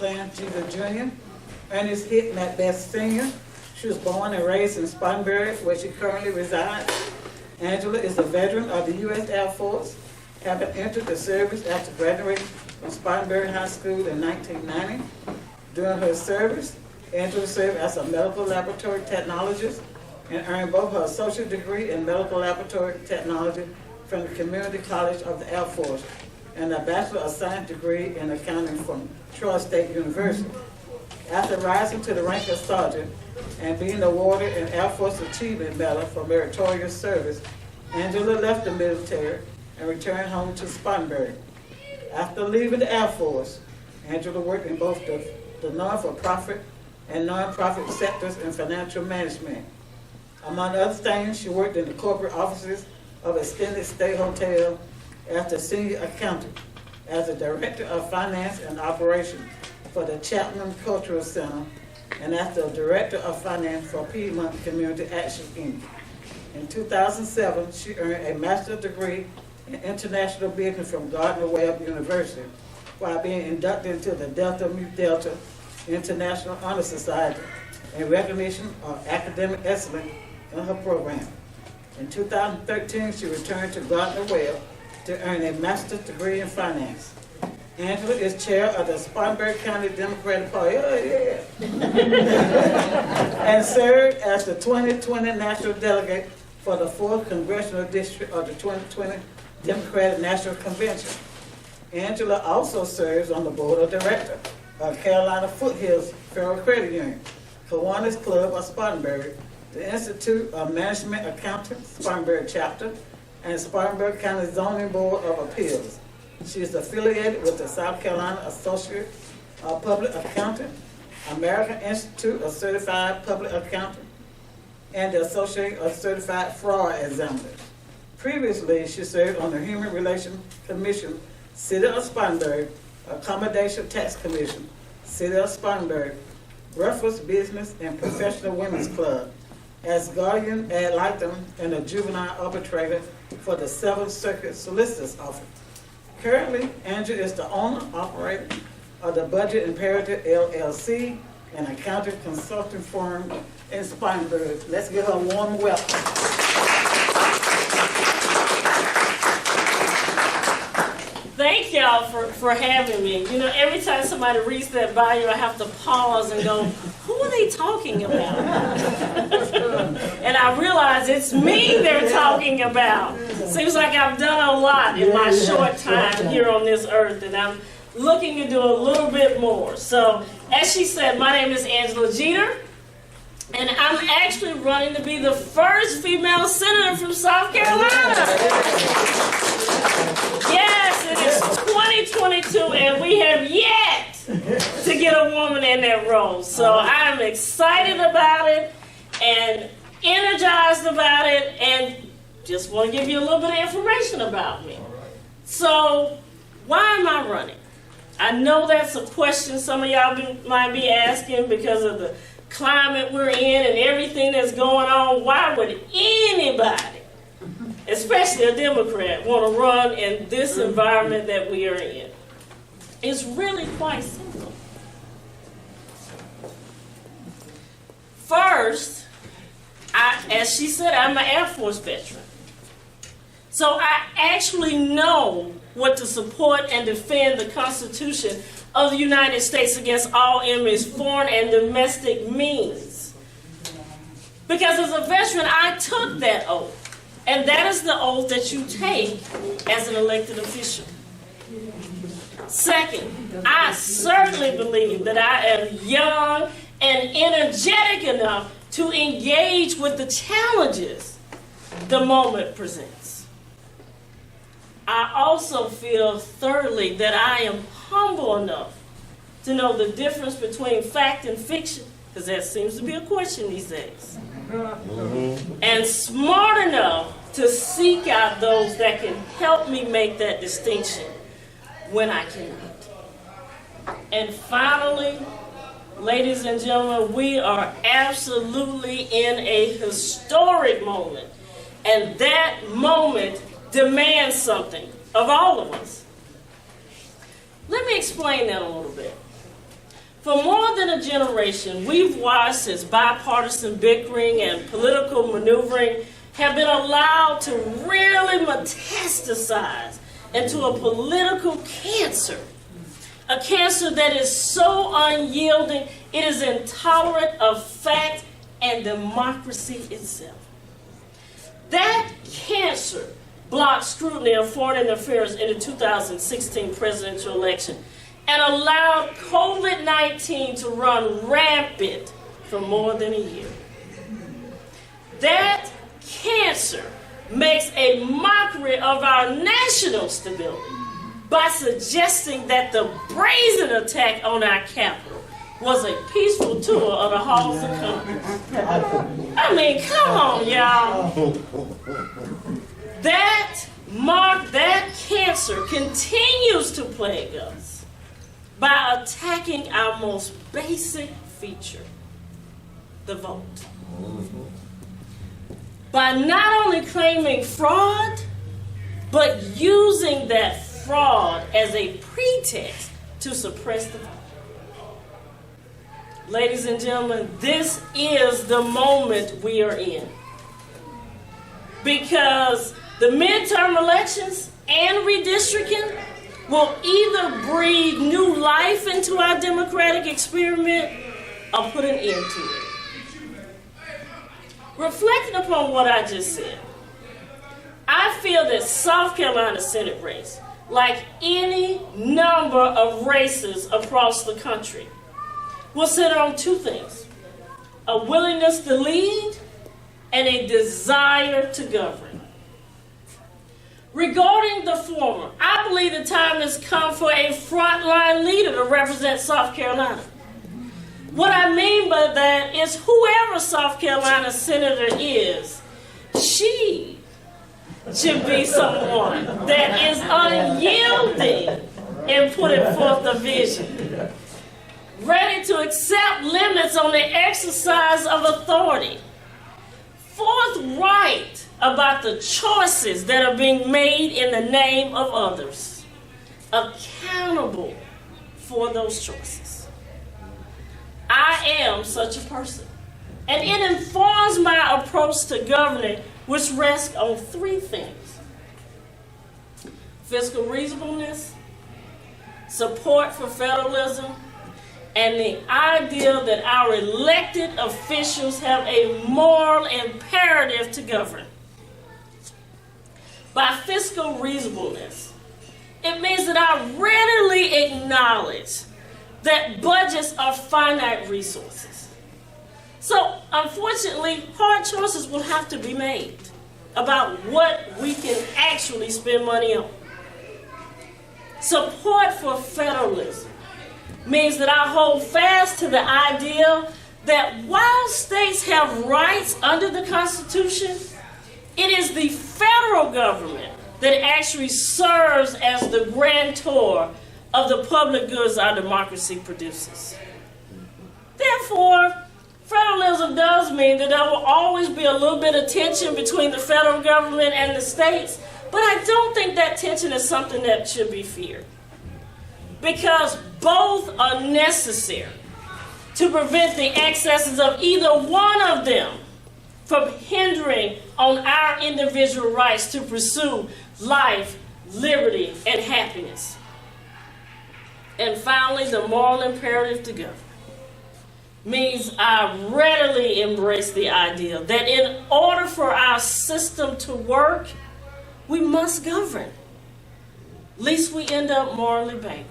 Clarence Jeter Jr., Ernest Hitt Macbeth Sr. She was born and raised in Spartanburg, where she currently resides. Angela is a veteran of the U.S. Air Force, having entered the service after graduating from Spartanburg High School in 1990. During her service, Angela served as a medical laboratory technologist and earned both her associate degree in medical laboratory technology from the Community College of the Air Force and a Bachelor of Science degree in accounting from Troy State University. After rising to the rank of sergeant and being awarded an Air Force Achievement Medal for meritorious service, Angela left the military and returned home to Spartanburg. After leaving the Air Force, Angela worked in both the non-for-profit and non-profit sectors in financial management. Among other things, she worked in the corporate offices of Extended Stay Hotel as the senior accountant, as the director of finance and operations for the Chapman Cultural Center, and as the director of finance for Piedmont Community Action Inc. In 2007, she earned a master's degree in international business from Gardner-Webb University, while being inducted into the Delta Mu Delta International Honor Society in recognition of academic excellence in her program. In 2013, she returned to Gardner-Webb to earn a master's degree in finance. Angela is chair of the Spartanburg County Democratic Party, and served as the 2020 National Delegate for the 4th Congressional District of the 2020 Democratic National Convention. Angela also serves on the board of directors of Carolina Foothills Federal Credit Union, Kiwanis Club of Spartanburg, the Institute of Management Accountants, Spartanburg Chapter, and Spartanburg County Zoning Board of Appeals. She is affiliated with the South Carolina Associate of Public Accountant, American Institute of Certified Public Accountant, and the Association of Certified Fraud Examiners. Previously, she served on the Human Relations Commission, City of Spartanburg, Accommodation Tax Commission, City of Spartanburg, Reference Business and Professional Women's Club, as guardian ad litem and a juvenile arbitrator for the 7th Circuit Solicitor's Office. Currently, Angela is the owner, operator of the Budget Imperative LLC, an accounting consulting firm in Spartanburg. Let's give her a warm welcome. Thank y'all for having me. You know, every time somebody reads that bio, I have to pause and go, who are they talking about? And I realize it's me they're talking about. Seems like I've done a lot in my short time here on this earth, and I'm looking to do a little bit more. So, as she said, my name is Angela Jeter, and I'm actually running to be the first female senator from South Carolina. Yes, it is 2022, and we have yet to get a woman in that role. So I'm excited about it and energized about it, and just want to give you a little bit of information about me. So why am I running? I know that's a question some of y'all might be asking because of the climate we're in and everything that's going on. Why would anybody, especially a Democrat, want to run in this environment that we are in? It's really quite simple. First, as she said, I'm an Air Force veteran. So I actually know what to support and defend the Constitution of the United States against all enemies, foreign and domestic means. Because as a veteran, I took that oath. And that is the oath that you take as an elected official. Second, I certainly believe that I am young and energetic enough to engage with the challenges the moment presents. I also feel, thirdly, that I am humble enough to know the difference between fact and fiction, because that seems to be a question these days, and smart enough to seek out those that can help me make that distinction when I cannot. And finally, ladies and gentlemen, we are absolutely in a historic moment, and that moment demands something of all of us. Let me explain that a little bit. than a generation, we've watched as bipartisan bickering and political maneuvering have been allowed to really metastasize into a political cancer. A cancer that is so unyielding, it is intolerant of fact and democracy itself. That cancer blocked scrutiny of foreign interference in the 2016 presidential election and allowed COVID-19 to run rampant for more than a year. That cancer makes a mockery of our national stability by suggesting that the brazen attack on our Capitol was a peaceful tour of the halls of Congress. I mean, come on, y'all. That cancer continues to plague us by attacking our most basic feature, the vote. By not only claiming fraud, but using that fraud as a pretext to suppress the vote. Ladies and gentlemen, this is the moment we are in. Because the midterm elections and redistricting will either breathe new life into our democratic experiment or put an end to it. Reflecting upon what I just said, I feel that South Carolina Senate race, like any number of races across the country, will center on two things: a willingness to lead and a desire to govern. Regarding the former, I believe the time has come for a frontline leader to represent South Carolina. What I mean by that is whoever South Carolina senator is, she should be someone that is unyielding in putting forth a vision, ready to accept limits on the exercise of authority, forthright about the choices that are being made in the name of others, accountable for those choices. I am such a person, and it informs my approach to governing, which rests on three things: fiscal reasonableness, support for federalism, and the idea that our elected officials have a moral imperative to govern. By fiscal reasonableness, it means that I readily acknowledge that budgets are finite resources. So, unfortunately, hard choices will have to be made about what we can actually spend money on. Support for federalism means that I hold fast to the idea that while states have rights under the Constitution, it is the federal government that actually serves as the grantor of the public goods our democracy produces. Therefore, federalism does mean that there will always be a little bit of tension between the federal government and the states, but I don't think that tension is something that should be feared, because both are necessary to prevent the excesses of either one of them from hindering on our individual rights to pursue life, liberty, and happiness. And finally, the moral imperative to govern means I readily embrace the idea that in order for our system to work, we must govern, lest we end up morally bankrupt.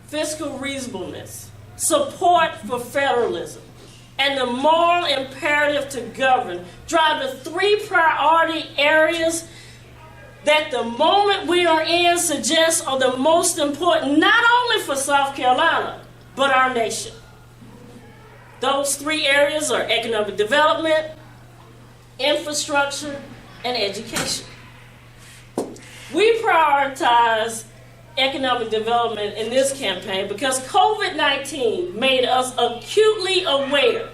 Fiscal reasonableness, support for federalism, and the moral imperative to govern drive the three priority areas that the moment we are in suggests are the most important, not only for South Carolina, but our nation. Those three areas are economic development, infrastructure, and education. We prioritize economic development in this campaign because COVID-19 made us acutely aware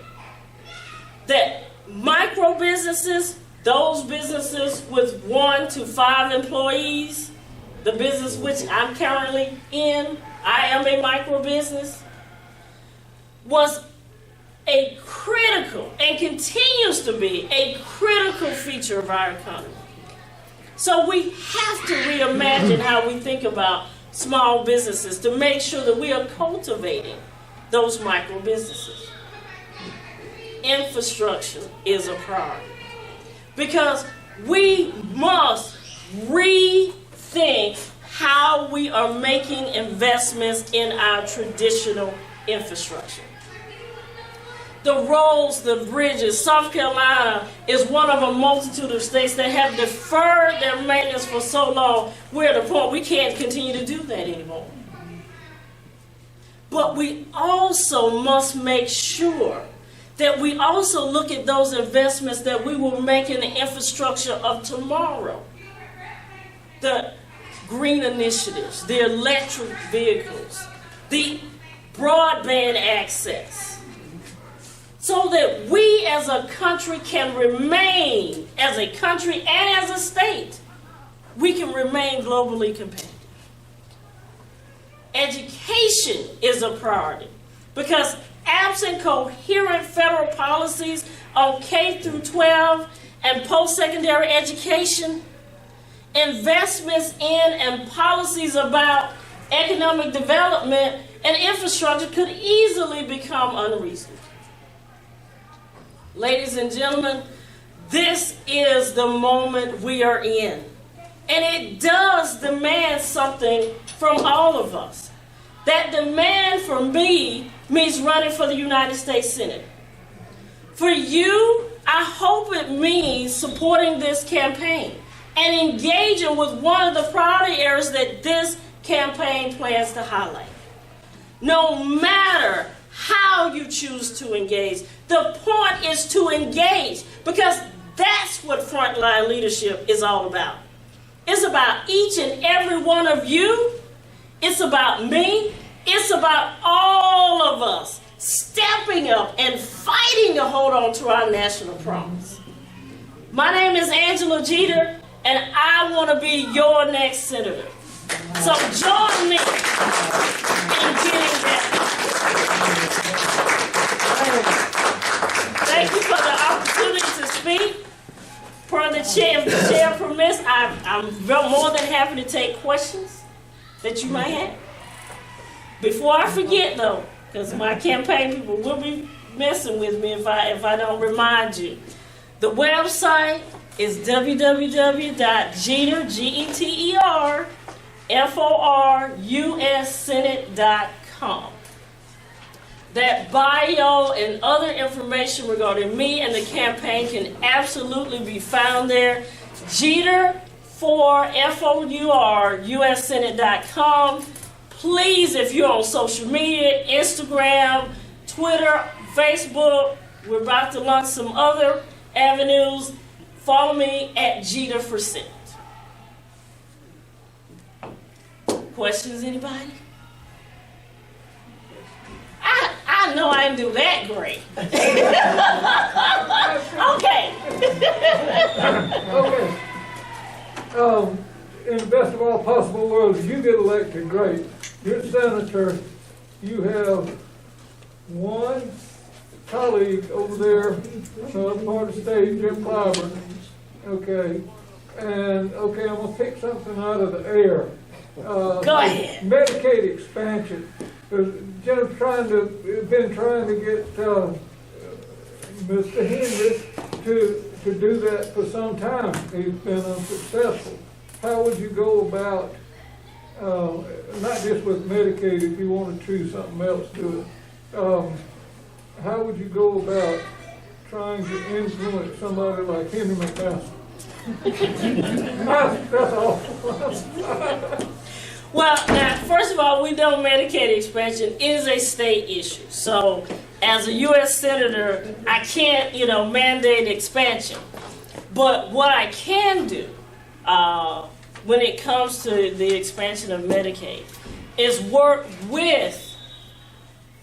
that micro businesses, those businesses with 1 to 5 employees, the business which I'm currently in, I am a micro business, was a critical and continues to be a critical feature of our economy. So we have to reimagine how we think about small businesses to make sure that we are cultivating those micro businesses. Infrastructure is a priority because we must rethink how we are making investments in our traditional infrastructure. The roads, the bridges, South Carolina is one of a multitude of states that have deferred their maintenance for so long, we're at a point we can't continue to do that anymore. But we also must make sure that we also look at those investments that we will make in the infrastructure of tomorrow. The green initiatives, the electric vehicles, the broadband access, so that we as a country can remain, as a country and as a state, we can remain globally competitive. Education is a priority because absent coherent federal policies on K through 12 and post-secondary education, investments in and policies about economic development and infrastructure could easily become unreasonable. Ladies and gentlemen, this is the moment we are in. And it does demand something from all of us. That demand for me means running for the United States Senate. For you, I hope it means supporting this campaign and engaging with one of the priority areas that this campaign plans to highlight. No matter how you choose to engage, the point is to engage because that's what frontline leadership is all about. It's about each and every one of you. It's about me. It's about all of us stepping up and fighting to hold on to our national promise. My name is Angela Jeter, and I want to be your next senator. So join me in getting that. Thank you for the opportunity to speak. Per the chair permits, I'm more than happy to take questions that you might have. Before I forget, though, because my campaign people will be messing with me if I don't remind you, the website is www.jeterforussenate.com. That bio and other information regarding me and the campaign can absolutely be found there. Jeter for FOUR, Please, if you're on social media, Instagram, Twitter, Facebook, we're about to launch some other avenues. Follow me at Jeter for Senate. Questions, anybody? I know I didn't do that great. Okay. In the best of all possible worlds, you get elected, great. You're senator. You have one colleague over there, another part of the state, Jim Clyburn. Okay. And, okay, I'm going to pick something out of the air. Go ahead. Medicaid expansion. Jen's been trying to get Mr. Henry to do that for some time. He's been unsuccessful. How would you go about, not just with Medicaid, if you want to choose something else, do it. How would you go about trying to influence somebody like Henry McMaster? That's all. Well, now, first of all, we know Medicaid expansion is a state issue. So, as a U.S. Senator, I can't, mandate expansion. But what I can do when it comes to the expansion of Medicaid is work with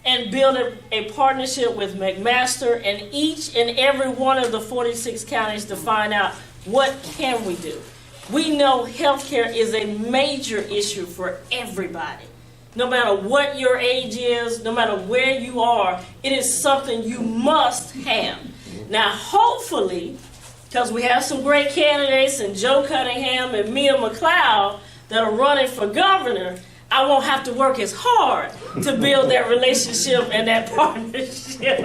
and build a partnership with McMaster and each and every one of the 46 counties to find out what can we do. We know healthcare is a major issue for everybody. no matter what your age is, no matter where you are, it is something you must have. Now, hopefully, because we have some great candidates and Joe Cunningham and Mia McLeod that are running for governor, I won't have to work as hard to build that relationship and that partnership.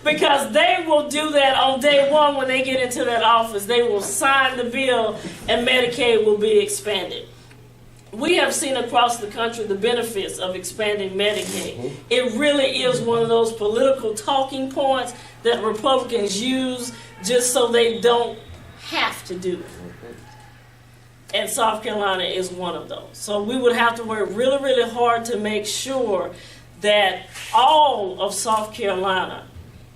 Because they will do that on day one when they get into that office. They will sign the bill and Medicaid will be expanded. We have seen across the country the benefits of expanding Medicaid. It really is one of those political talking points that Republicans use just so they don't have to do it. And South Carolina is one of those. So we would have to work really, really hard to make sure that all of South Carolina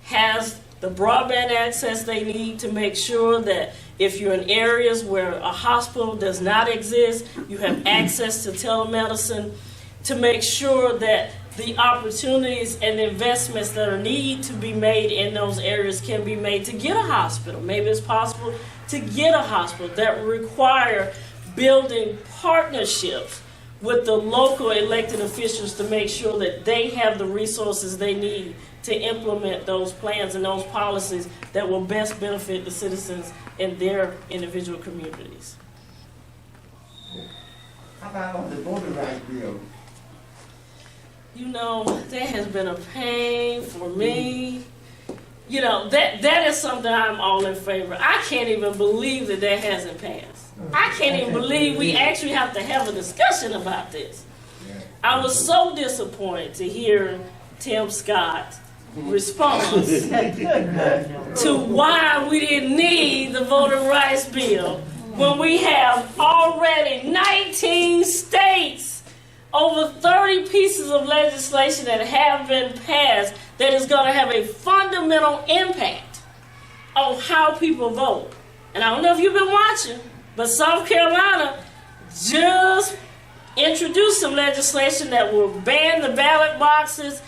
has the broadband access they need, to make sure that if you're in areas where a hospital does not exist, you have access to telemedicine, to make sure that the opportunities and investments that are need to be made in those areas can be made to get a hospital. Maybe it's possible to get a hospital that require building partnerships with the local elected officials to make sure that they have the resources they need to implement those plans and those policies that will best benefit the citizens in their individual communities. How about on the voting rights bill? You know, that has been a pain for me. You know, that is something I'm all in favor of. I can't even believe that hasn't passed. I can't even believe we actually have to have a discussion about this. I was so disappointed to hear Tim Scott's response to why we didn't need the voting rights bill when we have already 19 states, over 30 pieces of legislation that have been passed that is going to have a fundamental impact on how people vote. And I don't know if you've been watching, but South Carolina just introduced some legislation that will ban the ballot boxes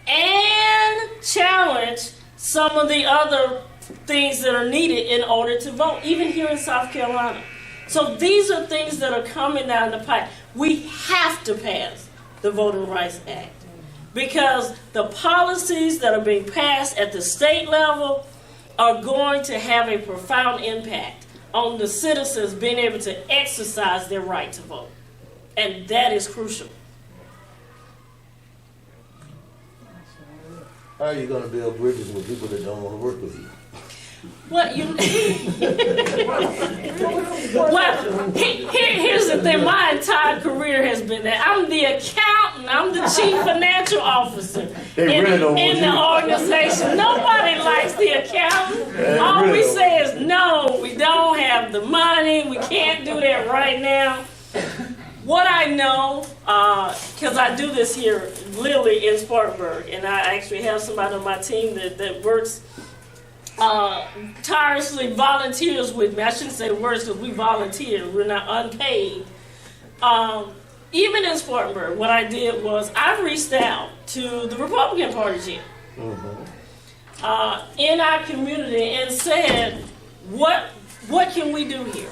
and challenge some of the other things that are needed in order to vote, even here in South Carolina. So these are things that are coming down the pipe. We have to pass the Voting Rights Act because the policies that are being passed at the state level are going to have a profound impact on the citizens being able to exercise their right to vote. And that is crucial. How are you going to build bridges with people that don't want to work with you? Well, here's the thing. My entire career has been that. I'm the accountant. I'm the chief financial officer in the organization. Nobody likes the accountant. All we say is, no, we don't have the money. We can't do that right now. What I know, because I do this here literally in Spartanburg, and I actually have somebody on my team that works tirelessly, volunteers with me. I shouldn't say works because we volunteer. We're not unpaid. Even in Spartanburg, what I did was I reached out to the Republican Party chair in our community and said, what can we do here?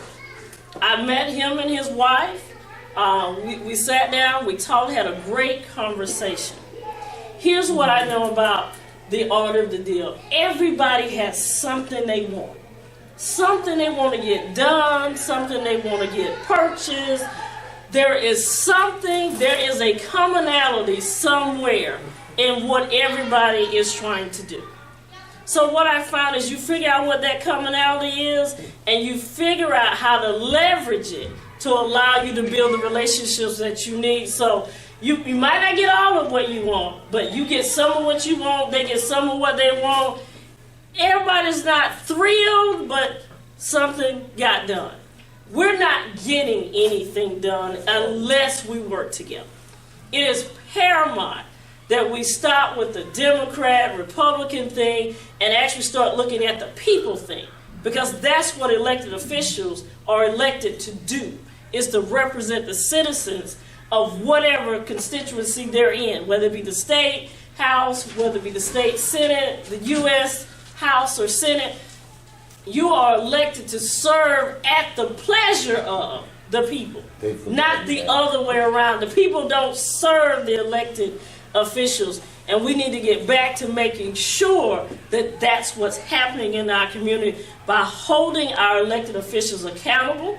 I met him and his wife. We sat down, we talked, had a great conversation. Here's what I know about the art of the deal. Everybody has something they want. Something they want to get done, something they want to get purchased. There is a commonality somewhere in what everybody is trying to do. So what I found is you figure out what that commonality is, and you figure out how to leverage it to allow you to build the relationships that you need. So you might not get all of what you want, but you get some of what you want, they get some of what they want. Everybody's not thrilled, but something got done. We're not getting anything done unless we work together. It is paramount that we stop with the Democrat, Republican thing and actually start looking at the people thing, because that's what elected officials are elected to do, is to represent the citizens of whatever constituency they're in, whether it be the state house, whether it be the state senate, the U.S. House or Senate. You are elected to serve at the pleasure of the people, They forgot not the that. other way around. The people don't serve the elected officials, and we need to get back to making sure that that's what's happening in our community by holding our elected officials accountable.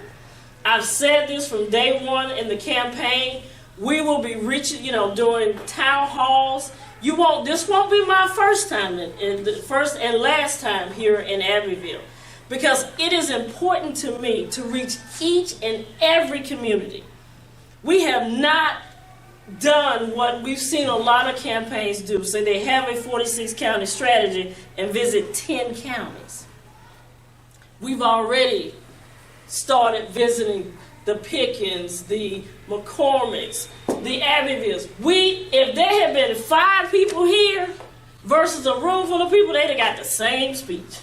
I've said this from day one in the campaign. We will be reaching, doing town halls. This won't be my first time, the first and last time here in Abbeville, because it is important to me to reach each and every community. We have not done what we've seen a lot of campaigns do. So they have a 46 county strategy and visit 10 counties. We've already started visiting the Pickens, the McCormicks, the Abbevilles. If there had been 5 people here versus a room full of people, they'd have got the same speech.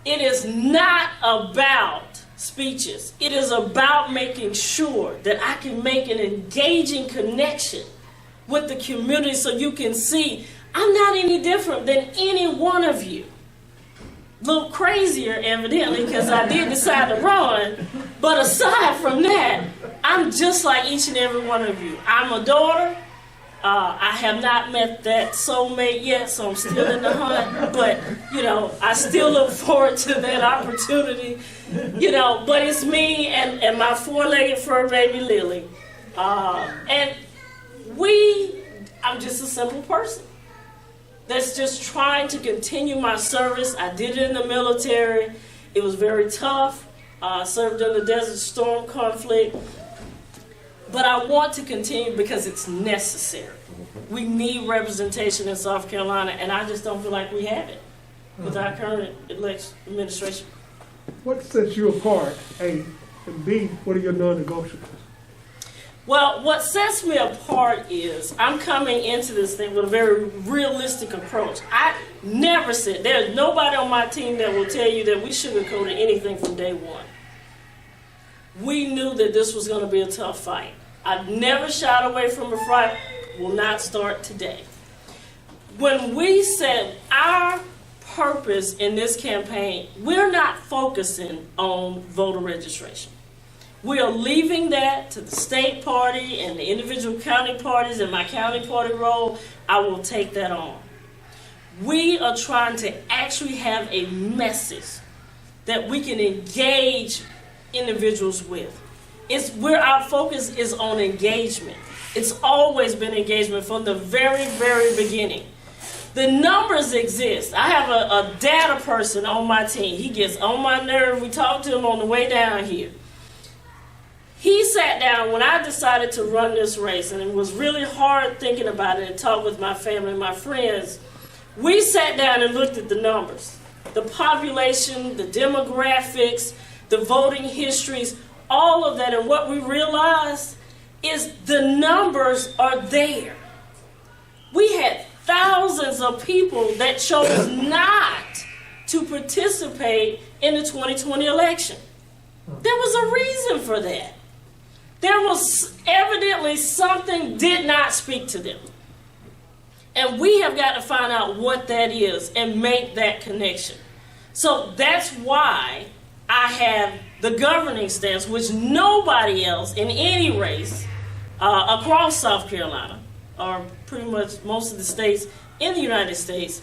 It is not about speeches. It is about making sure that I can make an engaging connection with the community so you can see I'm not any different than any one of you. A little crazier, evidently, because I did decide to run. But aside from that, I'm just like each and every one of you. I'm a daughter. I have not met that soulmate yet, so I'm still in the hunt. But, I still look forward to that opportunity. But it's me and my 4-legged fur baby Lily. And I'm just a simple person that's just trying to continue my service. I did it in the military. It was very tough. I served in the Desert Storm conflict. But I want to continue because it's necessary. We need representation in South Carolina, and I just don't feel like we have it with our current administration. What sets you apart, A, and B, what are your non-negotiables? Well, what sets me apart is I'm coming into this thing with a very realistic approach. I never said, there's nobody on my team that will tell you that we sugarcoated anything from day one. We knew that this was going to be a tough fight. I've never shied away from a fight, will not start today. When we said our purpose in this campaign, we're not focusing on voter registration. We are leaving that to the state party and the individual county parties. In my county party role, I will take that on. We are trying to actually have a message that we can engage individuals with. It's where our focus is on engagement. It's always been engagement from the very, very beginning. The numbers exist. I have a data person on my team. He gets on my nerve. We talked to him on the way down here. He sat down when I decided to run this race, and it was really hard thinking about it and talked with my family and my friends. We sat down and looked at the numbers, the population, the demographics, the voting histories, all of that. And what we realized is the numbers are there. We had thousands of people that chose not to participate in the 2020 election. There was a reason for that. There was evidently something did not speak to them. And we have got to find out what that is and make that connection. So that's why I have the governing stance, which nobody else in any race across South Carolina, or pretty much most of the states in the United States,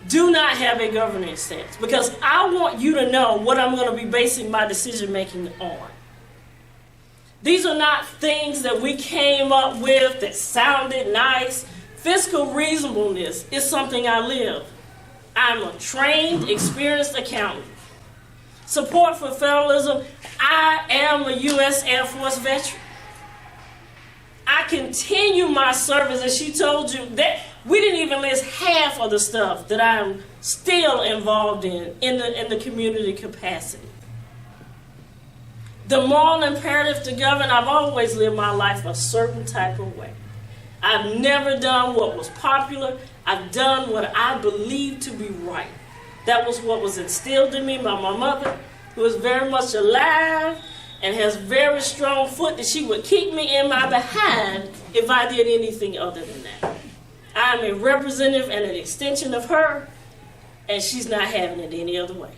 do not have a governing stance. Because I want you to know what I'm going to be basing my decision making on. These are not things that we came up with that sounded nice. Fiscal reasonableness is something I live. I'm a trained, experienced accountant. Support for federalism, I am a U.S. Air Force veteran. I continue my service, as she told you, that we didn't even list half of the stuff that I'm still involved in the community capacity. The moral imperative to govern, I've always lived my life a certain type of way. I've never done what was popular. I've done what I believe to be right. That was what was instilled in me by my mother, who is very much alive and has very strong foot that she would kick me in my behind if I did anything other than that. I'm a representative and an extension of her, and she's not having it any other way.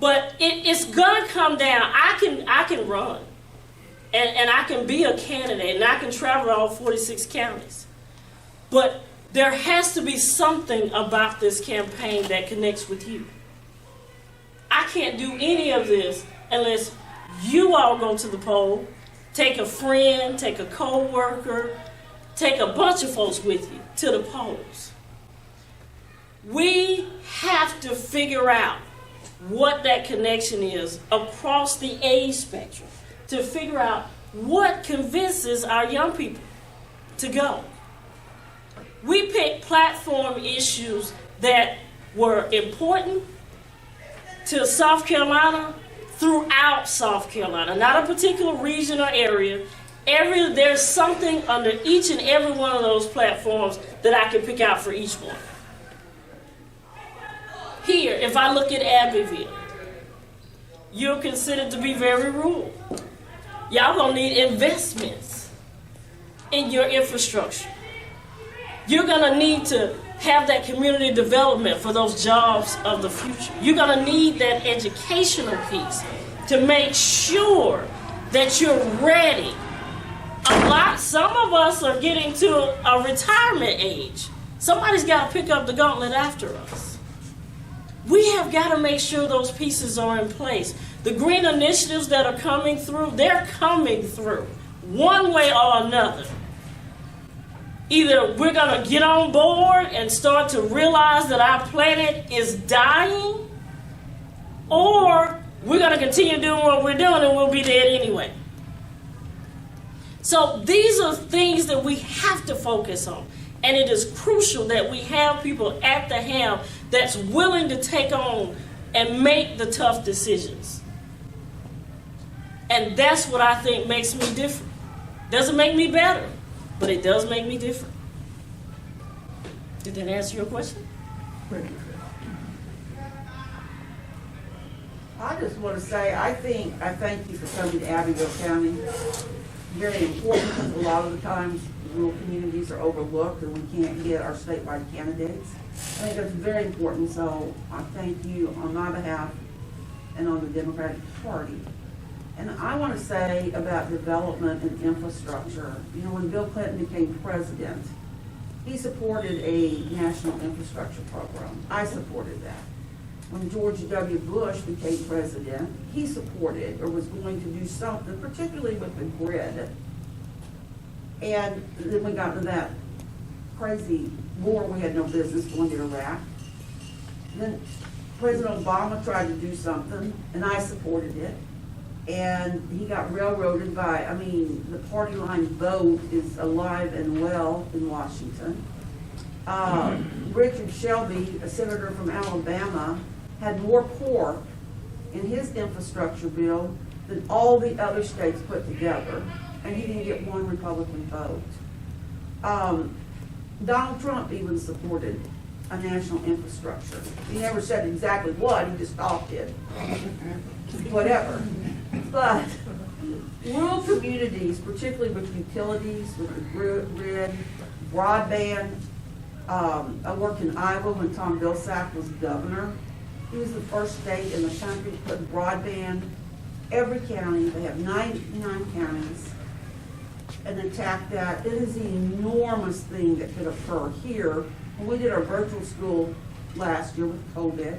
But it's gonna come down. I can run, and I can be a candidate, and I can travel all 46 counties. But there has to be something about this campaign that connects with you. I can't do any of this unless you all go to the poll, take a friend, take a co-worker, take a bunch of folks with you to the polls. We have to figure out what that connection is across the age spectrum to figure out what convinces our young people to go. We picked platform issues that were important to South Carolina throughout South Carolina, not a particular region or area. There's something under each and every one of those platforms that I can pick out for each one. Here, if I look at Abbeville, you're considered to be very rural. Y'all gonna need investments in your infrastructure. You're gonna need to have that community development for those jobs of the future. You're gonna need that educational piece to make sure that you're ready. Some of us are getting to a retirement age. Somebody's gotta pick up the gauntlet after us. We have gotta make sure those pieces are in place. The green initiatives that are coming through, they're coming through one way or another. Either we're going to get on board and start to realize that our planet is dying, or we're going to continue doing what we're doing and we'll be dead anyway. So these are things that we have to focus on. And it is crucial that we have people at the helm that's willing to take on and make the tough decisions. And that's what I think makes me different. Doesn't make me better, but it does make me different. Did that answer your question? Thank you. I just want to say, I thank you for coming to Abbeville County. Very important, because a lot of the times rural communities are overlooked and we can't get our statewide candidates. I think that's very important, so I thank you on my behalf and on the Democratic Party. And I want to say about development and infrastructure. You know, when Bill Clinton became president, he supported a national infrastructure program. I supported that. When George W. Bush became president, he supported or was going to do something, particularly with the grid. And then we got into that crazy war we had no business going to Iraq. Then President Obama tried to do something, and I supported it. And he got railroaded by, the party line vote is alive and well in Washington. Richard Shelby, a senator from Alabama, had more pork in his infrastructure bill than all the other states put together, and he didn't get one Republican vote. Donald Trump even supported a national infrastructure. He never said exactly what, he just talked it. Whatever. But rural communities, particularly with utilities, with the grid, broadband. I worked in Iowa when Tom Vilsack was governor. He was the first state in the country to put broadband every county. They have 99 counties, and attack that. It is an enormous thing that could occur here. When we did our virtual school last year with COVID,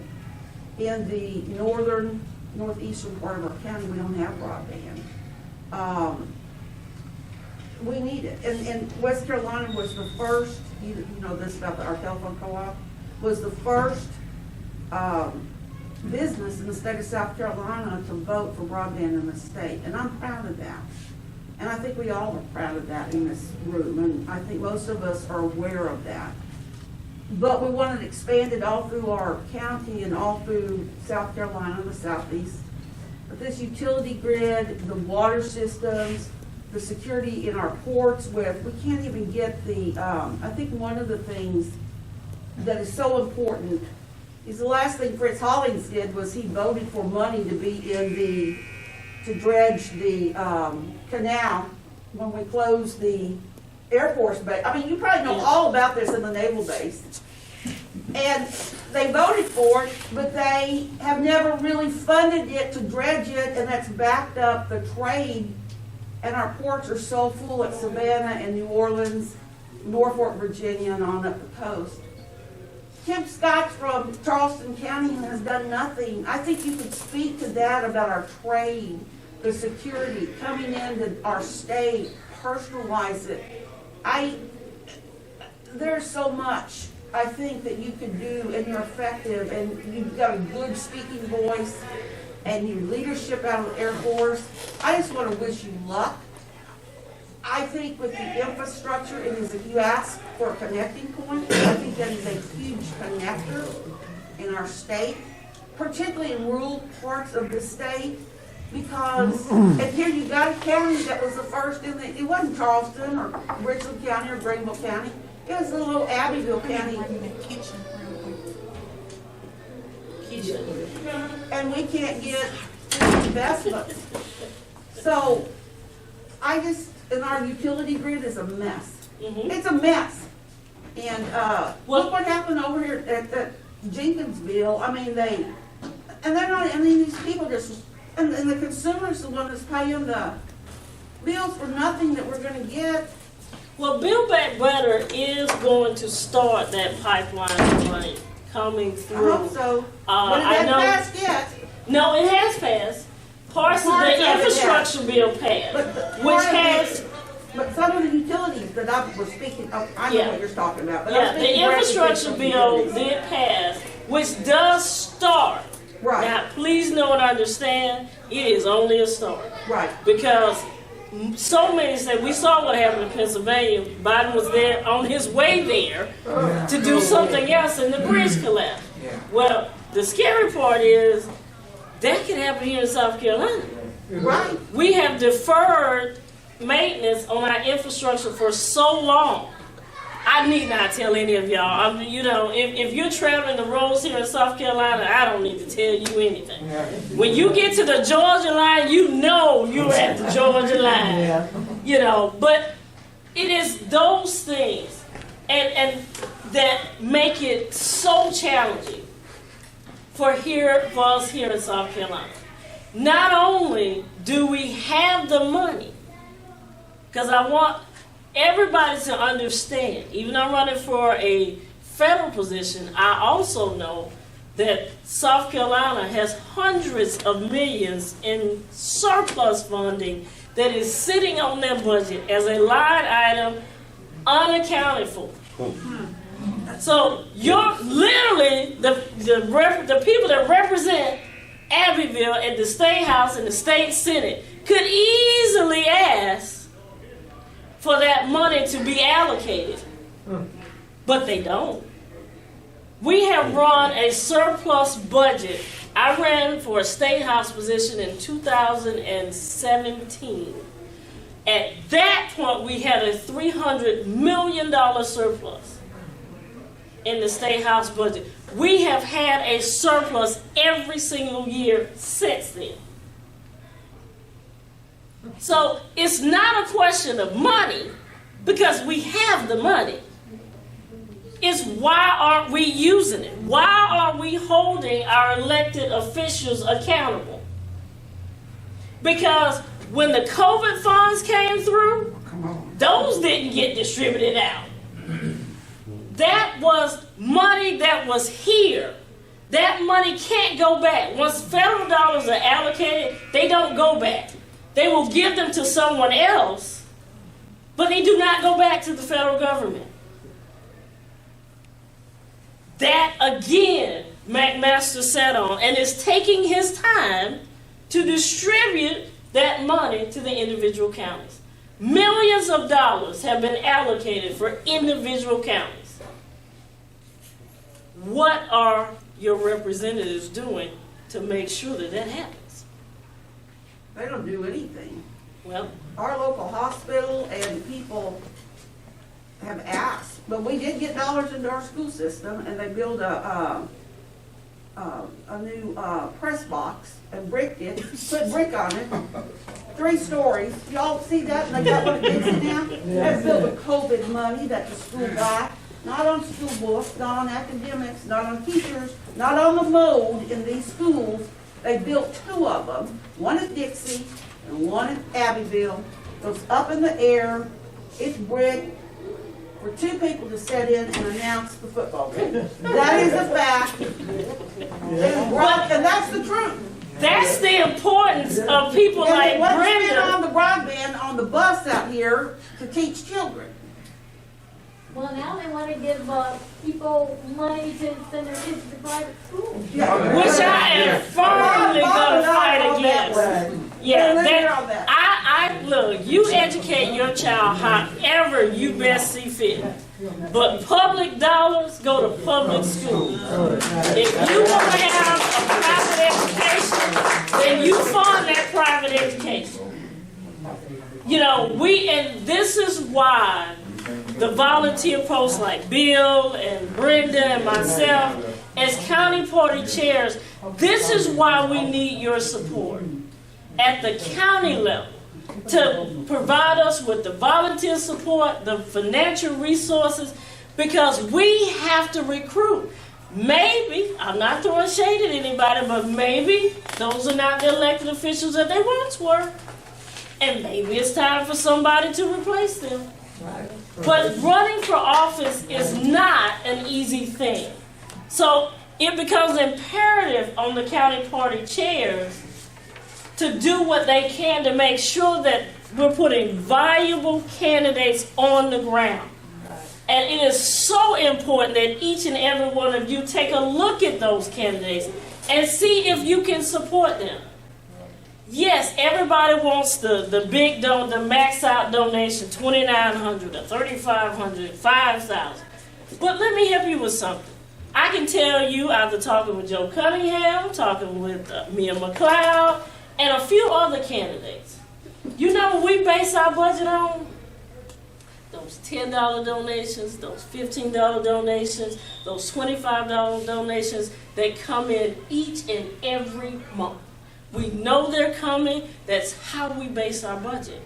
in the northeastern part of our county, we don't have broadband. We need it. And West Carolina was the first, you know this about our telephone co-op, was the first business in the state of South Carolina to vote for broadband in the state. And I'm proud of that. And I think we all are proud of that in this room. And I think most of us are aware of that. But we want it expanded all through our county and all through South Carolina, the southeast. But this utility grid, the water systems, the security in our ports we can't even get the, I think one of the things that is so important is the last thing Fritz Hollings did was he voted for money to be to dredge the canal when we closed the Air Force base. You probably know all about this in the naval base. And they voted for it, but they have never really funded it to dredge it, and that's backed up the trade. And our ports are so full at Savannah and New Orleans, Norfolk, Virginia, and on up the coast. Tim Scott from Charleston County has done nothing. I think you could speak to that about our trade, the security coming into our state, personalize it. There's so much I think that you could do, and you're effective, and you've got a good speaking voice, and your leadership out of the Air Force. I just want to wish you luck. I think with the infrastructure, it is, if you ask for a connecting point, I think that is a huge connector in our state, particularly in rural parts of the state, because, and here you got a county that was the first in the, it wasn't Charleston or Richland County or Greenville County, it was a little Abbeville County. And we can't get investments. So, and our utility grid is a mess. It's a mess. And, look what happened over here at Jenkinsville. I mean, they're not, I mean, these people just, and the consumer's the one that's paying the bills for nothing that we're gonna get. Well, Build Back Better is going to start that pipeline of money coming through. I hope so. But it hasn't passed yet. No, it has passed. Parts of the infrastructure bill passed, which has. But some of the utilities that I was speaking of, I know what you're talking about. But yeah, the infrastructure bill did pass, which does start. Right. Now, please know and understand, it is only a start. Right. Because so many say, we saw what happened in Pennsylvania. Biden was there on his way there to do something else, and the bridge collapsed. Well, the scary part is that could happen here in South Carolina. Right. We have deferred maintenance on our infrastructure for so long. I need not tell any of y'all. If you're traveling the roads here in South Carolina, I don't need to tell you anything. When you get to the Georgia line, you know you're at the Georgia line. But it is those things and that make it so challenging for us here in South Carolina. Not only do we have the money, because I want everybody to understand, even though I'm running for a federal position, I also know that South Carolina has hundreds of millions in surplus funding that is sitting on their budget as a line item unaccounted for. So you're literally the people that represent Abbeville at the State House and the State Senate could easily ask for that money to be allocated, but they don't. We have run a surplus budget. I ran for a State House position in 2017. At that point, we had a $300 million surplus in the State House budget. We have had a surplus every single year since then. So it's not a question of money, because we have the money. It's why aren't we using it? Why are we holding our elected officials accountable? Because when the COVID funds came through, those didn't get distributed out. That was money that was here. That money can't go back. Once federal dollars are allocated, they don't go back. They will give them to someone else, but they do not go back to the federal government. That, again, McMaster sat on, and is taking his time to distribute that money to the individual counties. Millions of dollars have been allocated for individual counties. What are your representatives doing to make sure that that happens? They don't do anything. Well, our local hospital and people have asked, but we did get dollars into our school system, and they built a new press box and bricked it, put brick on it, 3 stories. Y'all see that? And they got one at Dixie now. That's built with COVID money that the school got. not on school books, not on academics, not on teachers, not on the mold in these schools. They built 2 of them, one at Dixie and one at Abbeville. Goes up in the air, it's brick, for 2 people to sit in and announce the football game. That is a fact. And that's the truth. That's the importance of people like And what's spent Brenda. on the broadband on the bus out here to teach children? Well, now they want to give people money to send their kids to private schools. Which I am firmly going to fight against. Yeah, that, I look, you educate your child however you best see fit. But public dollars go to public schools. If you want to have a private education, then you fund that private education. You know, and this is why the volunteer posts like Bill and Brenda and myself as county party chairs, this is why we need your support at the county level to provide us with the volunteer support, the financial resources, because we have to recruit. Maybe, I'm not throwing shade at anybody, but maybe those are not the elected officials that they once were. And maybe it's time for somebody to replace them. But running for office is not an easy thing. So it becomes imperative on the county party chairs to do what they can to make sure that we're putting valuable candidates on the ground. And it is so important that each and every one of you take a look at those candidates and see if you can support them. Yes, everybody wants the big the max out donation, $2,900 or $3,500, $5,000. But let me help you with something. I can tell you, after talking with Joe Cunningham, talking with Mia McLeod, and a few other candidates, you know what we base our budget on? Those $10 donations, those $15 donations, those $25 donations that come in each and every month. We know they're coming. That's how we base our budget.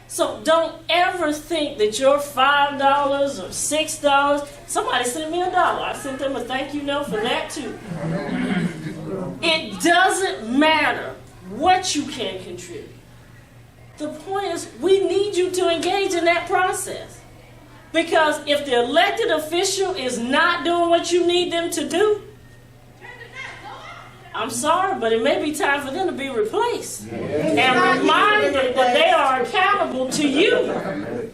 So don't ever think that your $5 or $6, somebody sent me $1. I sent them a thank you note for that too. It doesn't matter what you can contribute. The point is we need you to engage in that process. Because if the elected official is not doing what you need them to do, I'm sorry, but it may be time for them to be replaced. And reminded that they are accountable to you.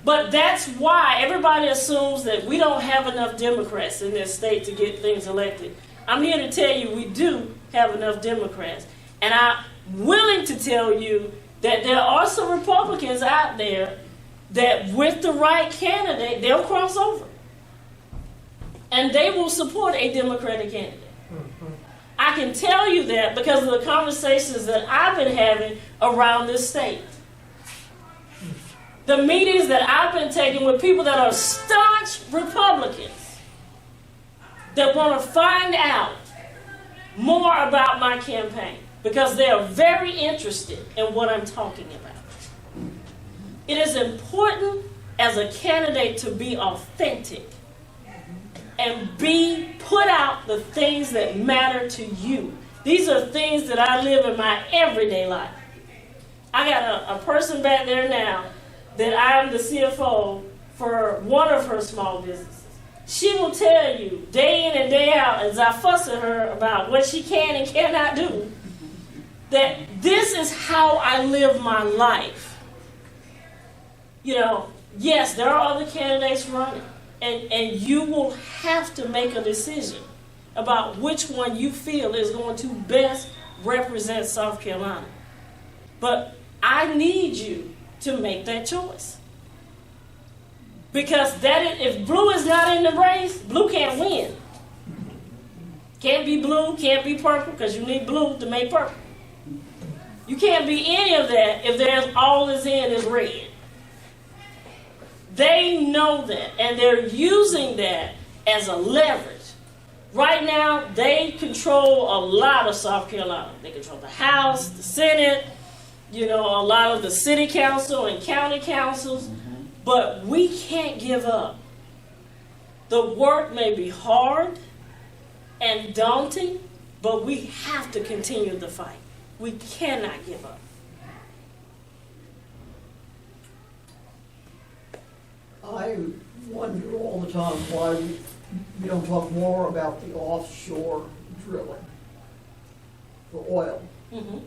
But that's why everybody assumes that we don't have enough Democrats in this state to get things elected. I'm here to tell you we do have enough Democrats. And I'm willing to tell you that there are some Republicans out there that with the right candidate, they'll cross over. And they will support a Democratic candidate. I can tell you that because of the conversations that I've been having around this state. The meetings that I've been taking with people that are staunch Republicans that want to find out more about my campaign because they are very interested in what I'm talking about. It is important as a candidate to be authentic and put out the things that matter to you. These are things that I live in my everyday life. I got a person back there now that I'm the CFO for one of her small businesses. She will tell you day in and day out as I fuss at her about what she can and cannot do, that this is how I live my life. You know, yes, there are other candidates running. And you will have to make a decision about which one you feel is going to best represent South Carolina. But I need you to make that choice. Because if blue is not in the race, blue can't win. Can't be blue, can't be purple, because you need blue to make purple. You can't be any of that if there's all that's in is red. They know that, and they're using that as a leverage. Right now, they control a lot of South Carolina. They control the House, the Senate, a lot of the city council and county councils. But we can't give up The work may be hard and daunting, but we have to continue the fight. We cannot give up. I wonder all the time why we don't talk more about the offshore drilling for oil. Mm-hmm.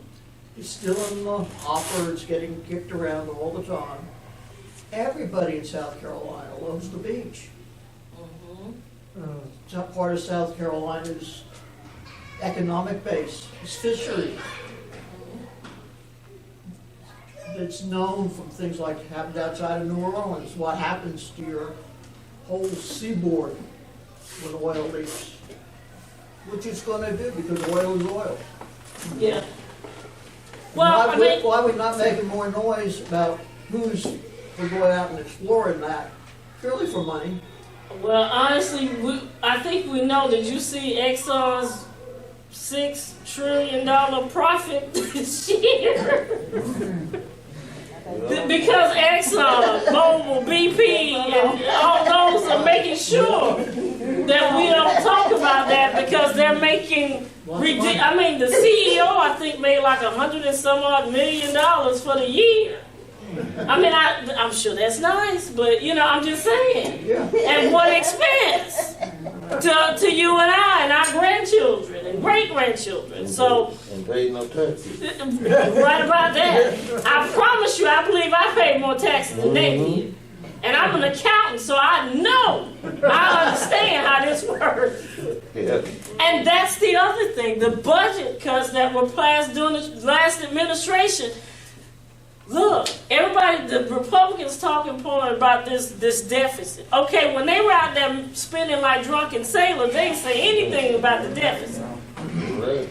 It's still in the hopper, it's getting kicked around all the time. Everybody in South Carolina loves the beach. It's not part of South Carolina's economic base. It's fishery. It's known from things like happened outside of New Orleans, what happens to your whole seaboard when oil leaks. Which it's going to do because oil is oil. Yeah. Well, Why are we not making more noise about who's going out and exploring that? Purely for money. Well, honestly, I think we know. Did you see Exxon's $6 trillion profit this year? Because Exxon, Mobil, BP, and all those are making sure that we don't talk about that because they're making. I mean, the CEO I think made like $100 and some odd million for the year. I mean, I'm sure that's nice, but you know, I'm just saying. Yeah. At what expense to you and I and our grandchildren and great grandchildren? So. And paid no taxes. Right about that. I promise you, I believe I paid more taxes than they did. And I'm an accountant, so I know, I understand how this works. Yeah. And that's the other thing, the budget cuts that were passed during the last administration. Look, everybody, the Republicans talking point about this deficit. Okay, when they were out there spending like drunken sailors, they didn't say anything about the deficit. Right.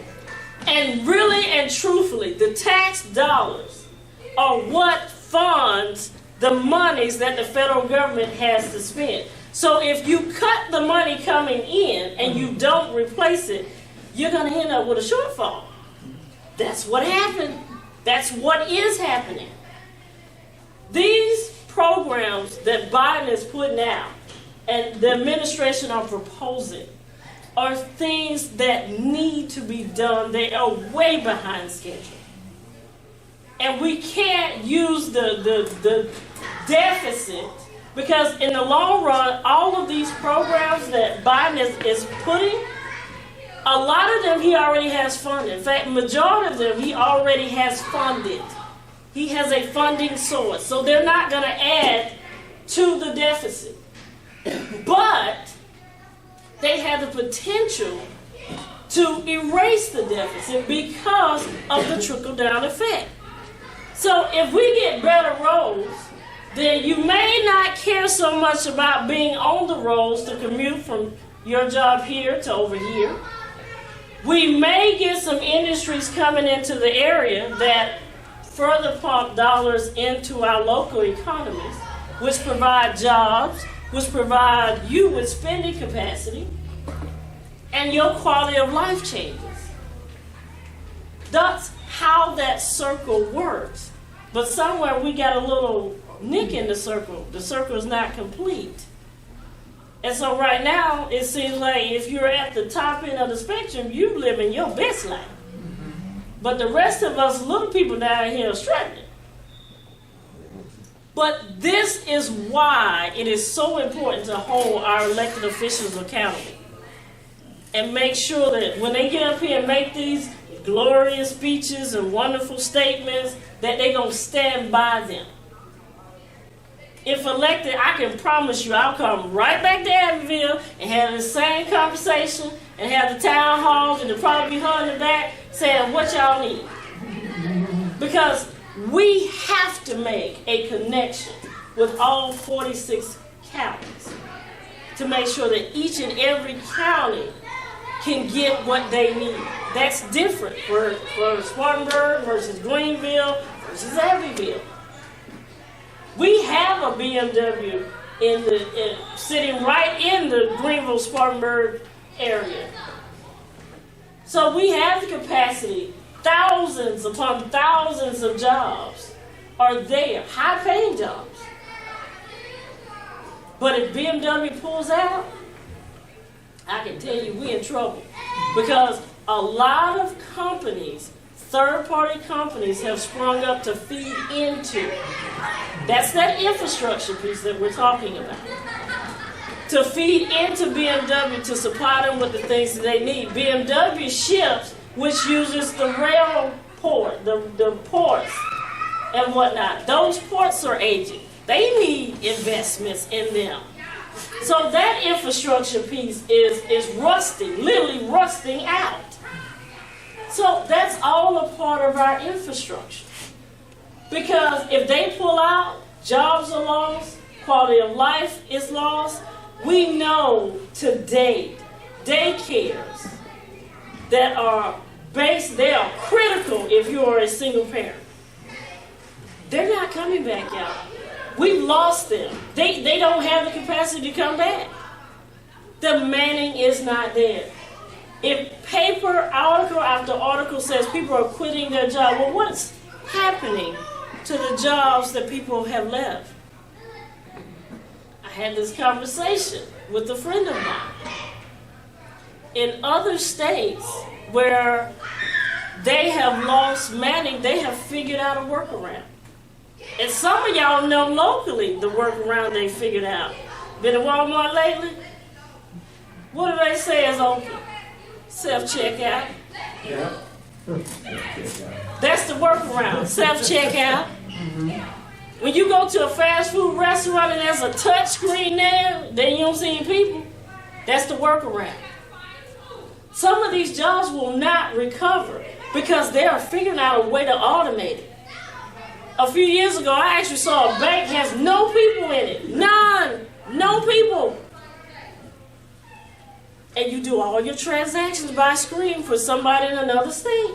And really and truthfully, the tax dollars are what funds the monies that the federal government has to spend. So if you cut the money coming in and you don't replace it, you're going to end up with a shortfall. That's what happened. That's what is happening. These programs that Biden is putting out and the administration are proposing are things that need to be done. They are way behind schedule. And we can't use the deficit because in the long run, all of these programs that Biden is putting, a lot of them he already has funded. In fact, majority of them he already has funded. He has a funding source. So they're not going to add to the deficit. But they have the potential to erase the deficit because of the trickle-down effect. So if we get better roads, then you may not care so much about being on the roads to commute from your job here to over here. We may get some industries coming into the area that further pump dollars into our local economies, which provide jobs, which provide you with spending capacity, and your quality of life changes. That's how that circle works. But somewhere we got a little nick in the circle. The circle is not complete. And so right now, it seems like if you're at the top end of the spectrum, you live in your best life. But the rest of us little people down here are struggling. But this is why it is so important to hold our elected officials accountable. And make sure that when they get up here and make these glorious speeches and wonderful statements, that they're going to stand by them. If elected, I can promise you I'll come right back to Abbeville and have the same conversation and have the town halls and they'll probably be her in the back saying, what y'all need? Because we have to make a connection with all 46 counties to make sure that each and every county can get what they need. That's different for Spartanburg versus Greenville versus Abbeville. We have a BMW sitting right in the Greenville-Spartanburg area. So we have the capacity. Thousands upon thousands of jobs are there, high-paying jobs. But if BMW pulls out, I can tell you we're in trouble. Because a lot of companies, third-party companies, have sprung up to feed into. That's that infrastructure piece that we're talking about. To feed into BMW to supply them with the things that they need. BMW ships, which uses the rail port, the ports and whatnot. Those ports are aging. They need investments in them. So that infrastructure piece is rusting, literally rusting out. So that's all a part of our infrastructure. Because if they pull out, jobs are lost, quality of life is lost. We know to date, daycares that are based, they are critical if you are a single parent. They're not coming back out. We've lost them. They don't have the capacity to come back. The manning is not there. If paper article after article says people are quitting their job, well, what's happening to the jobs that people have left? I had this conversation with a friend of mine. In other states where they have lost manning, they have figured out a workaround. And some of y'all know locally the workaround they figured out. Been to Walmart lately? What do they say is open? Self-checkout. Yeah. That's the workaround, self-checkout. When you go to a fast food restaurant and there's a touch screen there, then you don't see any people. That's the workaround. Some of these jobs will not recover because they are figuring out a way to automate it. A few years ago, I actually saw a bank has no people in it. None. No people. And you do all your transactions by screen for somebody in another state.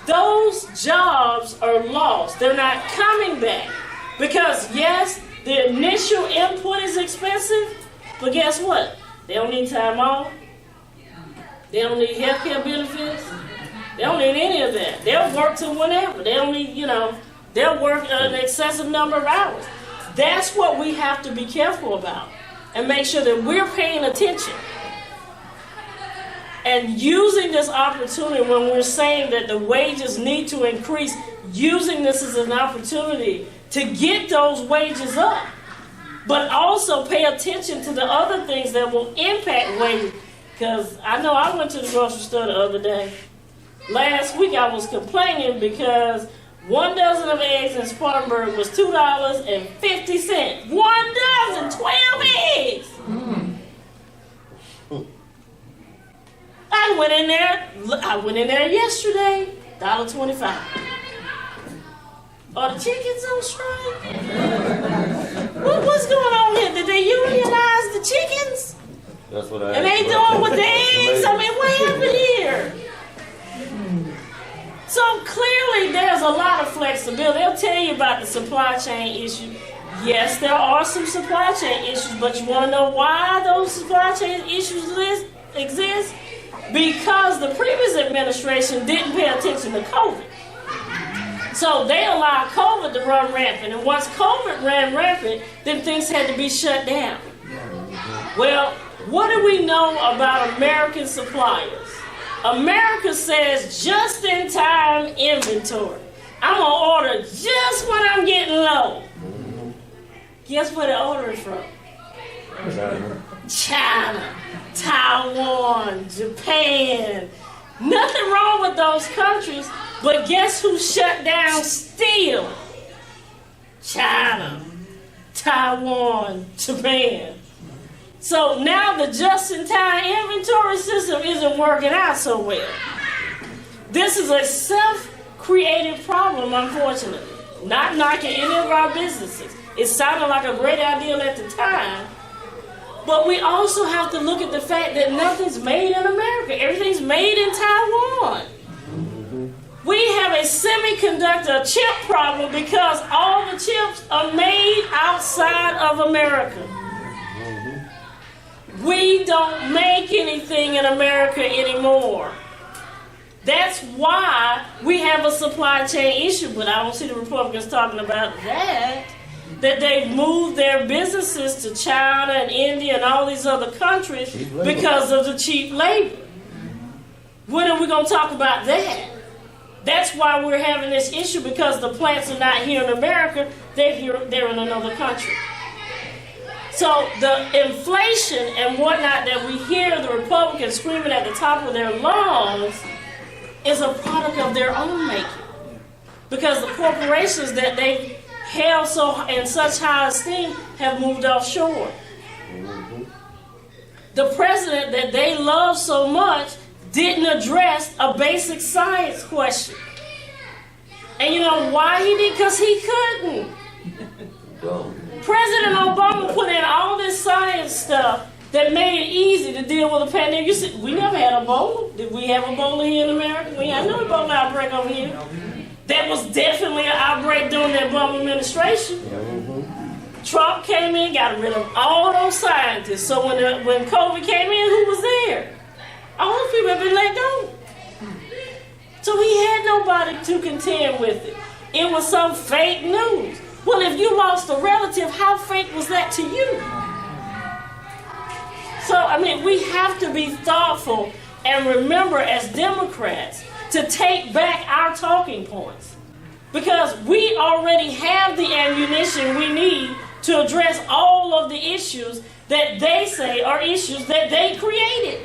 Those jobs are lost. They're not coming back. Because, yes, the initial input is expensive, but guess what? They don't need time off. They don't need health care benefits. They don't need any of that. They'll work till whenever. They don't need, they'll work an excessive number of hours. That's what we have to be careful about and make sure that we're paying attention. And using this opportunity when we're saying that the wages need to increase, using this as an opportunity to get those wages up, but also pay attention to the other things that will impact wages. Because I know I went to the grocery store the other day. Last week I was complaining because 1 dozen of eggs in Spartanburg was $2.50. 1 dozen, 12 eggs. I went in there yesterday, $1.25. Are the chickens on strike? What's going on here? Did they unionize the chickens? That's what I And they doing with the eggs? I mean, what happened here? So clearly there's a lot of flexibility. They'll tell you about the supply chain issue. Yes, there are some supply chain issues, but you want to know why those supply chain issues exist? Because the previous administration didn't pay attention to COVID. So they allowed COVID to run rampant. And once COVID ran rampant, then things had to be shut down. Well, what do we know about American suppliers? America says just-in-time inventory. I'm going to order just when I'm getting low. Guess where they're ordering from? China, Taiwan, Japan. Nothing wrong with those countries, but guess who shut down steel? China, Taiwan, Japan. So now the just-in-time inventory system isn't working out so well. This is a self-created problem, unfortunately. Not knocking any of our businesses. It sounded like a great idea at the time. But we also have to look at the fact that nothing's made in America. Everything's made in Taiwan. We have a semiconductor chip problem because all the chips are made outside of America. We don't make anything in America anymore. That's why we have a supply chain issue, but I don't see the Republicans talking about that. that they've moved their businesses to China and India and all these other countries because of the cheap labor. When are we going to talk about that? That's why we're having this issue, because the plants are not here in America, they're in another country. So the inflation and whatnot that we hear the Republicans screaming at the top of their lungs is a product of their own making. Because the corporations that they held so in such high esteem have moved offshore. The president that they love so much didn't address a basic science question. And you know why he did? Because he couldn't. President Obama put in all this science stuff that made it easy to deal with a pandemic. You said, we never had Ebola. Did we have Ebola here in America? We had no Ebola outbreak over here. That was definitely an outbreak during the Obama administration. Trump came in, got rid of all those scientists. So when COVID came in, who was there? All those people have been let go. So he had nobody to contend with it. It was some fake news. Well, if you lost a relative, how fake was that to you? So, I mean, we have to be thoughtful and remember as Democrats to take back our talking points. Because we already have the ammunition we need to address all of the issues that they say are issues that they created.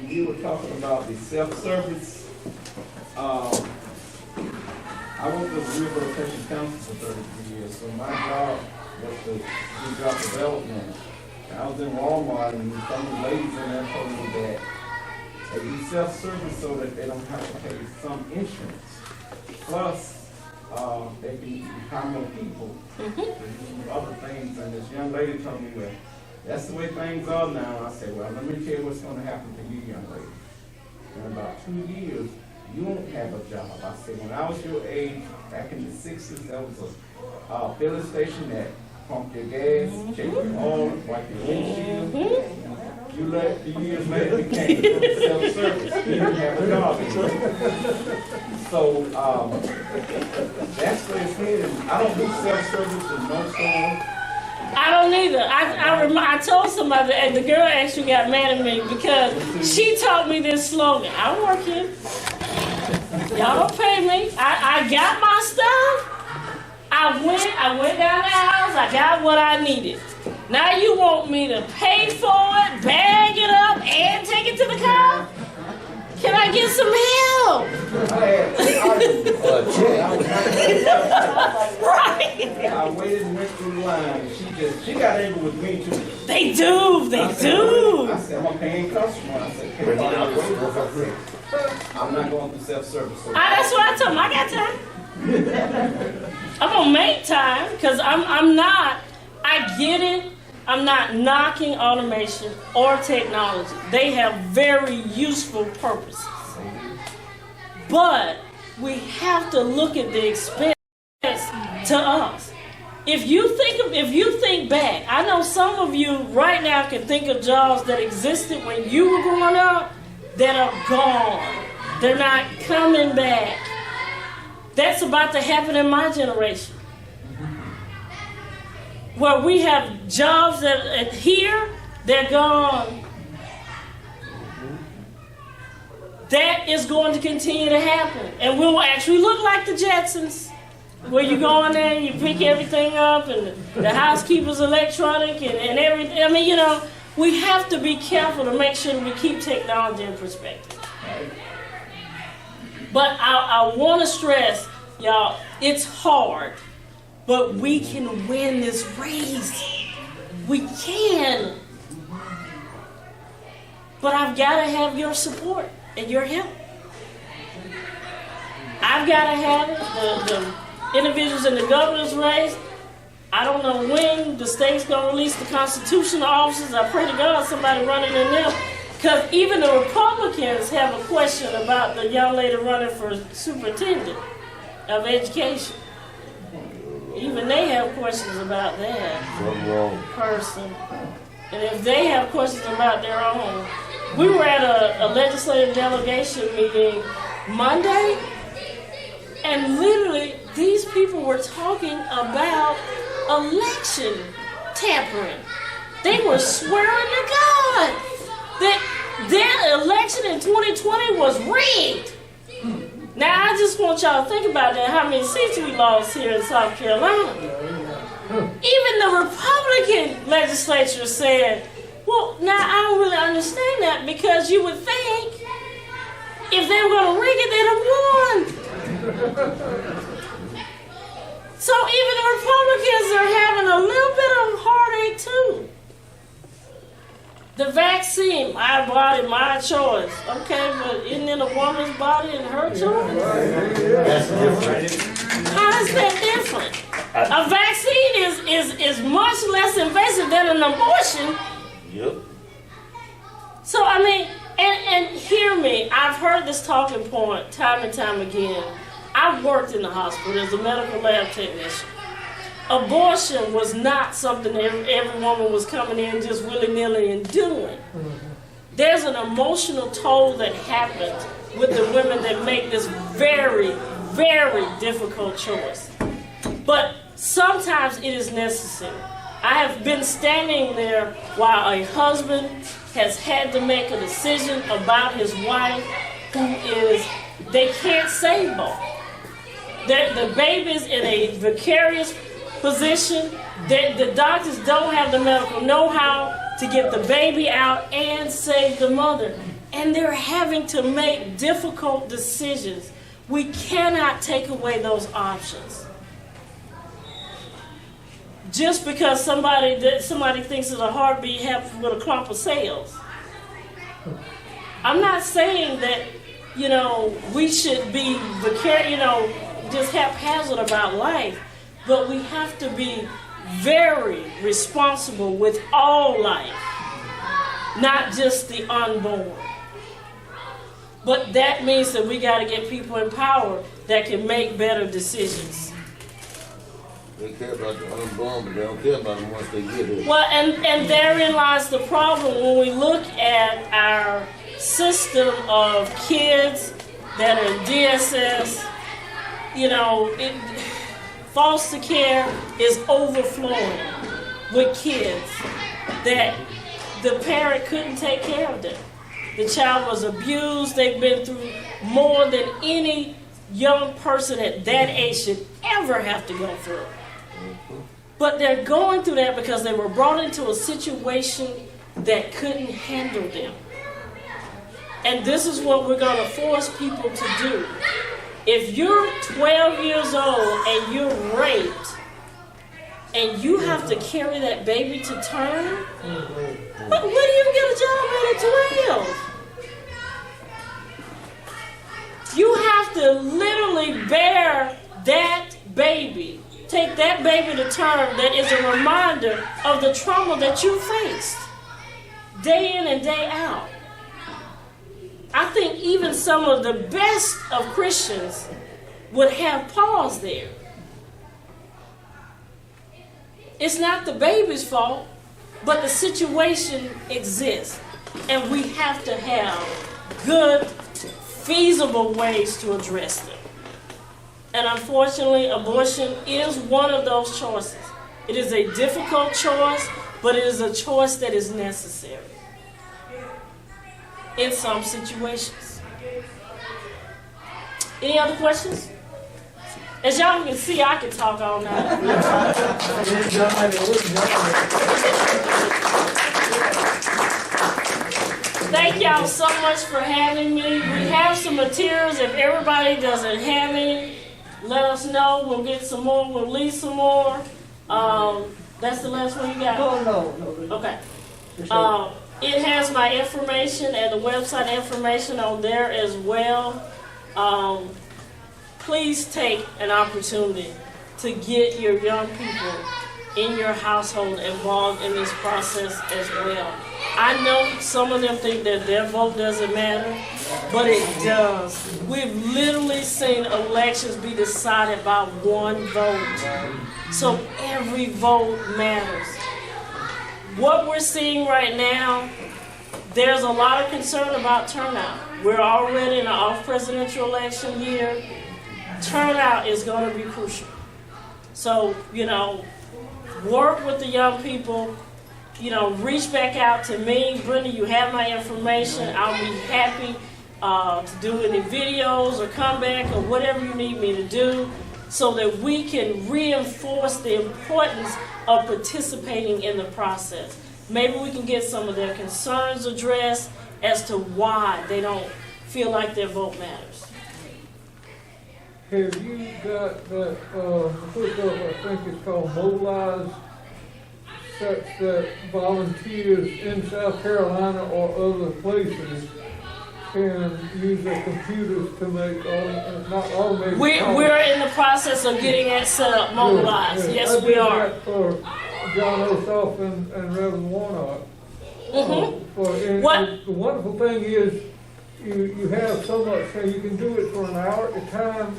You were talking about the self-service. I worked with the Rehabilitation Council for 33 years, so my job was to do job development. And I was in Walmart, and some of the ladies in there told me that they do self-service so that they don't have to pay some insurance. Plus, they can hire more people to do other things. And this young lady told me, well, that's the way things are now. I said, well, let me tell you what's going to happen to you, young lady. In about 2 years, you won't have a job. I said, when I was your age, back in the 60s, there was a filling station that pumped your gas, check your oil, wipe your windshield. You left, 2 years later, became self-service. You didn't have a job anymore. So, that's where it's headed. I don't do self-service in no store. I don't either. I told somebody, and the girl actually got mad at me because she taught me this slogan. I don't work here. Y'all don't pay me. I got my stuff. I went down the house. I got what I needed. Now you want me to pay for it, bag it up, and take it to the car? Can I get some help? Right. I waited and went through the line. She got able with me too. They do. I said, I'm a paying customer. I said, I'm not going through self-service. So That's what I told them. I got time. I'm gonna make time because I'm not. I get it. I'm not knocking automation or technology. They have very useful purposes. But we have to look at the expense to us. If you think back, I know some of you right now can think of jobs that existed when you were growing up that are gone. They're not coming back. That's about to happen in my generation. Where we have jobs that here, they're gone. That is going to continue to happen. And we'll actually look like the Jetsons. Where you go in there and you pick everything up and the housekeeper's electronic and everything. I mean, you know, we have to be careful to make sure that we keep technology in perspective. But I want to stress, y'all, it's hard. But we can win this race. We can. But I've got to have your support and your help. I've got to have it. The individuals in the governor's race. I don't know when the state's going to release the constitutional officers. I pray to God somebody running in them. Because even the Republicans have a question about the young lady running for superintendent of education. Even they have questions about that person. And if they have questions about their own. We were at a legislative delegation meeting Monday, and literally these people were talking about election tampering. They were swearing to God that their election in 2020 was rigged. Now, I just want y'all to think about that, how many seats we lost here in South Carolina. Even the Republican legislature said, well, now I don't really understand that, because you would think if they were going to rig it, they'd have won. So even the Republicans are having a little bit of heartache too. The vaccine, my body, my choice. Okay, but isn't it a woman's body and her choice? That's different. How is that different? A vaccine is much less invasive than an abortion. Yep. So, I mean, and hear me, I've heard this talking point time and time again. I've worked in the hospital as a medical lab technician. Abortion was not something every woman was coming in just willy-nilly and doing. There's an emotional toll that happens with the women that make this very, very difficult choice. But sometimes it is necessary. I have been standing there while a husband has had to make a decision about his wife they can't save both. The baby's in a vicarious position. The doctors don't have the medical know-how to get the baby out and save the mother. And they're having to make difficult decisions. We cannot take away those options. Just because somebody thinks it's a heartbeat happens with a clump of cells. I'm not saying that, we should be just haphazard about life, but we have to be very responsible with all life, not just the unborn. But that means that we got to get people in power that can make better decisions. They care about the unborn, but they don't care about them once they get here. Well, and therein lies the problem when we look at our system of kids that are in DSS. Foster care is overflowing with kids that the parent couldn't take care of them. The child was abused. They've been through more than any young person at that age should ever have to go through. But they're going through that because they were brought into a situation that couldn't handle them. And this is what we're going to force people to do. If you're 12 years old and you're raped, and you have to carry that baby to term, where do you get a job at 12? You have to literally bear that baby. Take that baby to term that is a reminder of the trauma that you faced day in and day out. I think even some of the best of Christians would have pause there. It's not the baby's fault, but the situation exists. And we have to have good, feasible ways to address them. And unfortunately, abortion is one of those choices. It is a difficult choice, but it is a choice that is necessary in some situations. Any other questions? As y'all can see, I can talk all night. Thank y'all so much for having me. We have some materials. If everybody doesn't have any, let us know. We'll get some more. We'll leave some more. That's the last one you got? No. Okay. It has my information and the website information on there as well. Please take an opportunity to get your young people in your household involved in this process as well. I know some of them think that their vote doesn't matter, but it does. We've literally seen elections be decided by one vote. So every vote matters. What we're seeing right now, there's a lot of concern about turnout. We're already in an off-presidential election year. turnout is going to be crucial. So, work with the young people, reach back out to me. Brenda, you have my information. I'll be happy to do any videos or come back or whatever you need me to do so that we can reinforce the importance of participating in the process. Maybe we can get some of their concerns addressed as to why they don't feel like their vote matters. Have you got that, book of, I think it's called Mobilize, such that volunteers in South Carolina or other places can use their computers to make, not automated. We're in the process of getting that set up, mobilized. Yes, we are. I did that for John Ossoff and Reverend Warnock. Mm-hmm. The wonderful thing is, you have so much, so you can do it for an hour at a time,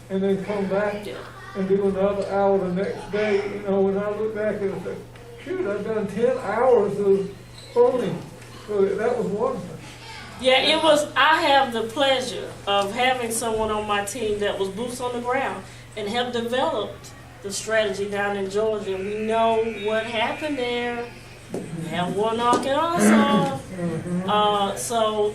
and then come back and do another hour the next day. When I look back and I say, shoot, I've done 10 hours of phoning. So that was wonderful. Yeah, it was. I have the pleasure of having someone on my team that was boots on the ground and have developed the strategy down in Georgia. We know what happened there. We have Warnock and Ossoff. So,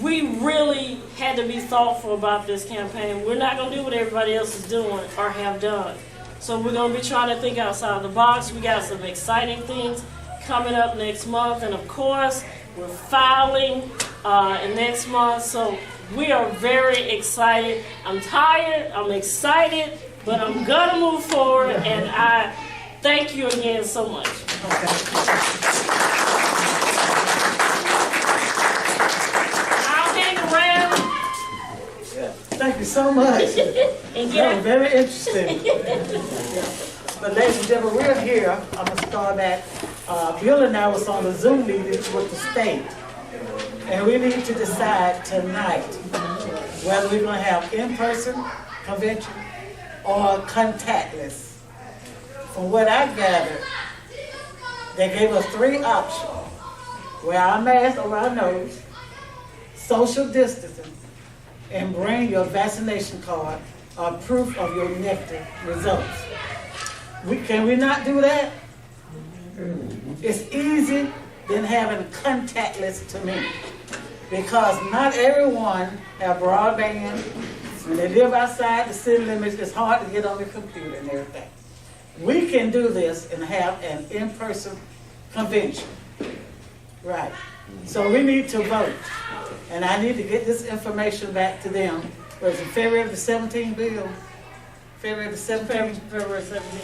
we really had to be thoughtful about this campaign. We're not going to do what everybody else is doing or have done. So we're going to be trying to think outside the box. We got some exciting things coming up next month. And of course, we're filing next month. So we are very excited. I'm tired. I'm excited. But I'm going to move forward. And I thank you again so much. Thank you so much. That was very interesting. But ladies and gentlemen, we're here. I'm going to start that. Bill and I was on the Zoom meeting with the state. And we need to decide tonight whether we're going to have in-person convention or contactless. From what I gathered, they gave us 3 options. Wear our mask over our nose, social distancing, and bring your vaccination card or proof of your negative results. Can we not do that? It's easy than having contactless to me, because not everyone have broadband. When they live outside the city limits, it's hard to get on the computer and everything. We can do this and have an in-person convention. Right. So we need to vote. And I need to get this information back to them. Was it February the 17th, Bill? February the 17th?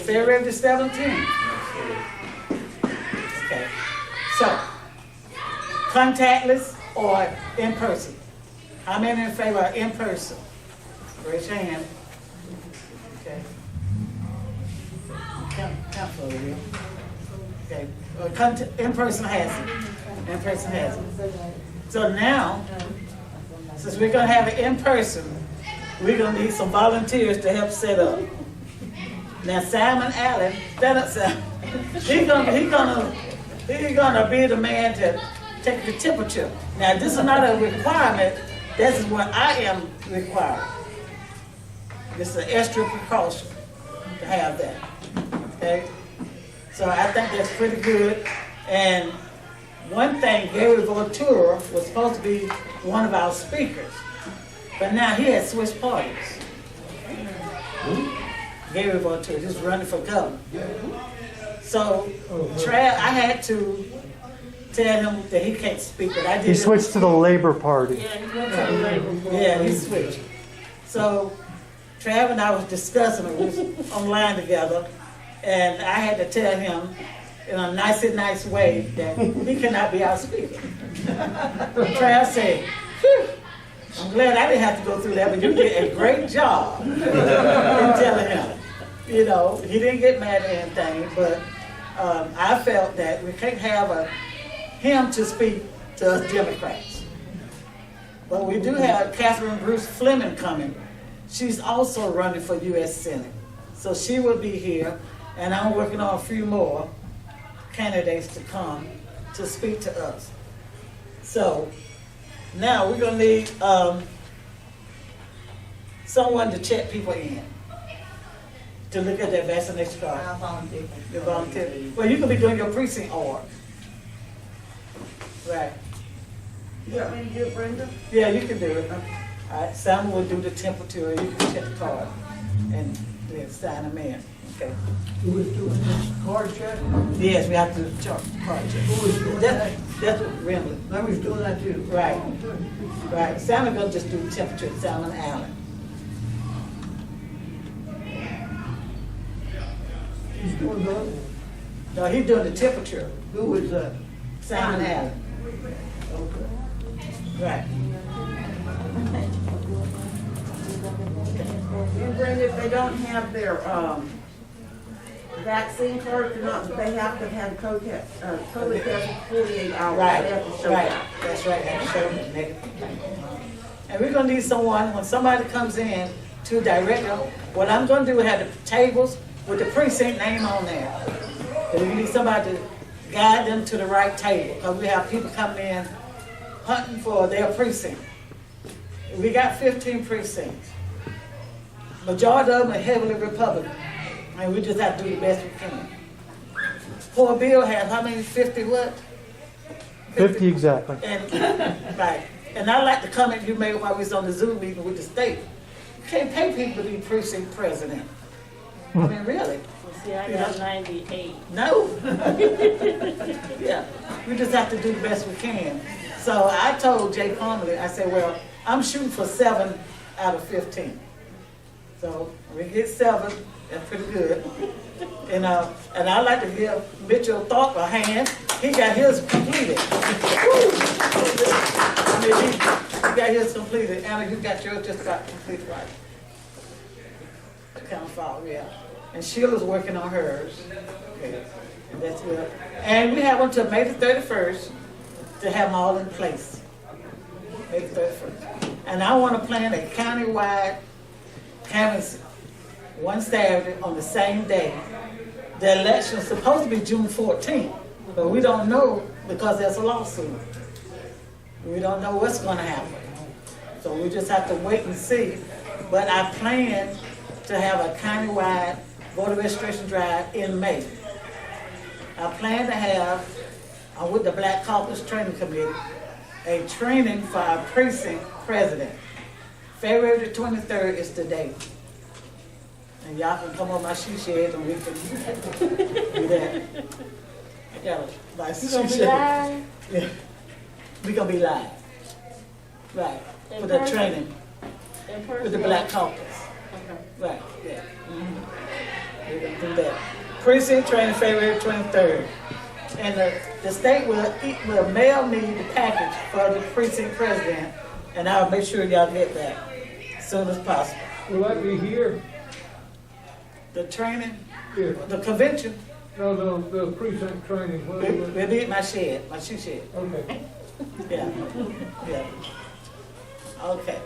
February the 17th. Okay. So, contactless or in person? How many in favor of in person? Raise your hand. Okay. Count for you. Okay. In person has it. In person has it. So now, since we're going to have it in person, we're going to need some volunteers to help set up. Now Simon Allen, stand up, Simon. He's gonna be the man to take the temperature. Now this is not a requirement. This is what I am required. This is an extra precaution to have that. Okay. So I think that's pretty good. And one thing, Gary Voltura was supposed to be one of our speakers, but now he has switched parties. Gary Voltura, he's running for governor. So, I had to tell him that he can't speak, but I did. He switched to the Labor Party. Yeah, he went to the Labor. Yeah, he switched. So, Trav and I was discussing it, we was online together, and I had to tell him in a nice way that he cannot be our speaker. Trav said, "Phew, I'm glad I didn't have to go through that, but you did a great job in telling him." You know, he didn't get mad at anything, but I felt that we can't have him to speak to us Democrats. But we do have Catherine Bruce Fleming coming. She's also running for U.S. Senate. So she will be here, and I'm working on a few more candidates to come to speak to us. So now we're going to need someone to check people in, to look at their vaccination card. I volunteer. You volunteer. Well, you could be doing your precinct org. Right. You got me to do it, Brenda? Yeah, you can do it. All right, Sam will do the temperature, you can check the card and then sign them in, okay? Who is doing this card check? Yes, we have to chart card check. Who is doing that? That's what Remley. I was doing that too. Right. Right, Simon gonna just do the temperature at Simon Allen. He's doing that? No, he's doing the temperature, Who is that? Simon Allen. Okay. Right. And Brenda, if they don't have their, vaccine card, if they're not, they have to have COVID test for 48 hours. Right, They have to show right, that. that's right, and show them negative. And we're gonna need someone, when somebody comes in to direct them, what I'm gonna do is have the tables with the precinct name on there. And we need somebody to guide them to the right table, because we have people coming in hunting for their precinct. We got 15 precincts. Majority of them are heavily Republican, and we just have to do the best we can. Poor Bill has how many, 50 what? 50 exactly. And, right, and I like the comment you made while we was on the Zoom meeting with the state. You can't pay people to be precinct president. I mean, really? See, I got 98. No. Yeah, we just have to do the best we can. So I told Jay Parmalee, I said, well, I'm shooting for 7 out of 15. So we get 7, that's pretty good. And I'd like to give Mitchell Thorpe a hand. He got his completed. I mean, he got his completed. Anna, you got yours just about complete, right? Kind of follow, yeah. And Sheila's working on hers. Okay, and that's good. And we have until May the 31st to have them all in place. May the 31st. And I want to plan a countywide canvass one Saturday on the same day. The election is supposed to be June 14th, but we don't know because there's a lawsuit. We don't know what's going to happen. So we just have to wait and see. But I plan to have a countywide voter registration drive in May. I plan to have, with the Black Caucus Training Committee, a training for our precinct president. February the 23rd is the date. And y'all can come on my she shed and we can do that. Yeah, my You she gonna be shed. live? Yeah. We gonna be live. Right, In for the person? training, In person? with the Black Caucus. Okay. Right, yeah. We're gonna do that. Precinct training February 23rd. And the state will mail me the package for the precinct president, and I'll make sure y'all get that as soon as possible. Will that be here? The training, Yeah. the convention, No, the precinct training, what is it? will be at my shed, my shoe shed. Okay. Yeah, yeah. Okay.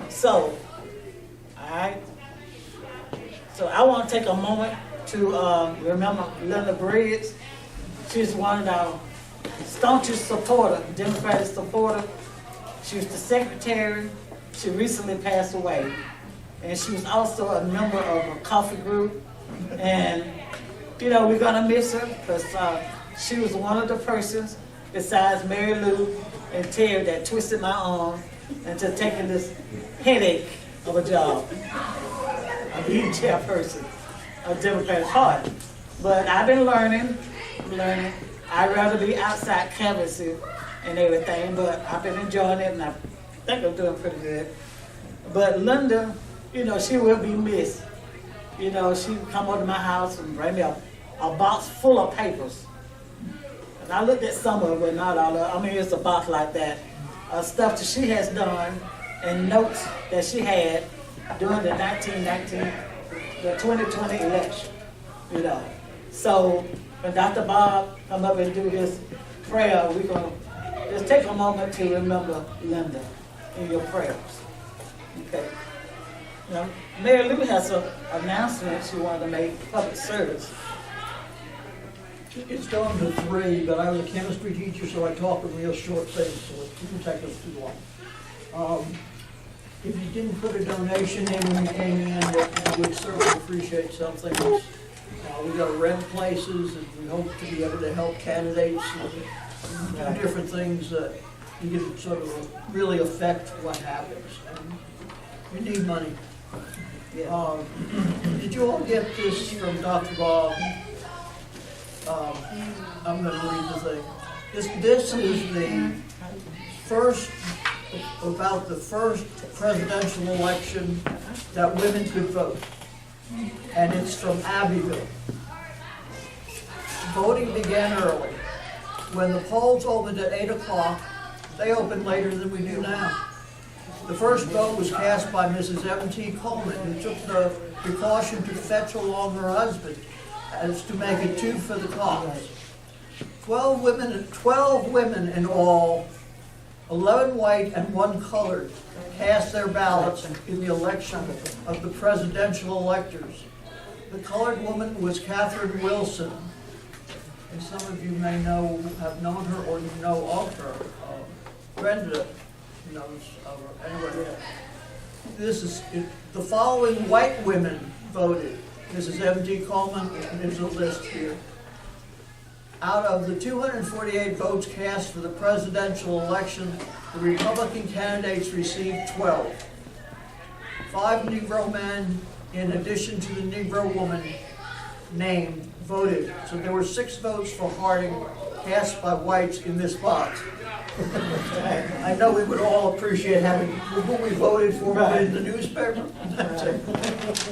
So, all right. So I want to take a moment to remember Linda Briggs. She's one of our staunchest supporter, Democratic supporter. She was the secretary. She recently passed away. And she was also a member of a coffee group. And, you know, we're going to miss her because she was one of the persons, besides Mary Lou and Terry, that twisted my arm into taking this headache of a job of being chairperson of Democratic Party. But I've been learning. I'd rather be outside canvassing and everything, but I've been enjoying it and I think I'm doing pretty good. But Linda, you know, she will be missed. You know, she would come over to my house and bring me a box full of papers. And I looked at some of it, but not all of it. I mean, it's a box like that. Stuff that she has done and notes that she had during the 2020 election, you know. So when Dr. Bob come up and do his prayer, we're going to just take a moment to remember Linda in your prayers. Okay. Now, Mary Lou has an announcement she wanted to make, public service. It's down to 3, but I was a chemistry teacher, so I talk in real short things, so it didn't take us too long. if you didn't put a donation in when you came in, that we would certainly appreciate something. We got to rent places, and we hope to be able to help candidates and do different things that you can sort of really affect what happens. And you need money. Did you all get this from Dr. Bob? I'm going to read the thing. This is the first, about the first presidential election that women could vote. And it's from Abbeville. Voting began early. When the polls opened at 8 o'clock, they opened later than we do now. The first vote was cast by Mrs. M.T. Coleman, who took the precaution to fetch along her husband as to make it 2 for the cause. 12 women in all, 11 white and 1 colored, cast their ballots in the election of the presidential electors. The colored woman was Catherine Wilson, and some of you may know, have known her or you know of her. Brenda knows of her. Anyway, the following white women voted. Mrs. M.D. Coleman, there's a list here. Out of the 248 votes cast for the presidential election, the Republican candidates received 12. 5 Negro men, in addition to the Negro woman named, voted. So there were 6 votes for Harding cast by whites in this box. I know we would all appreciate having who we voted for in the newspaper.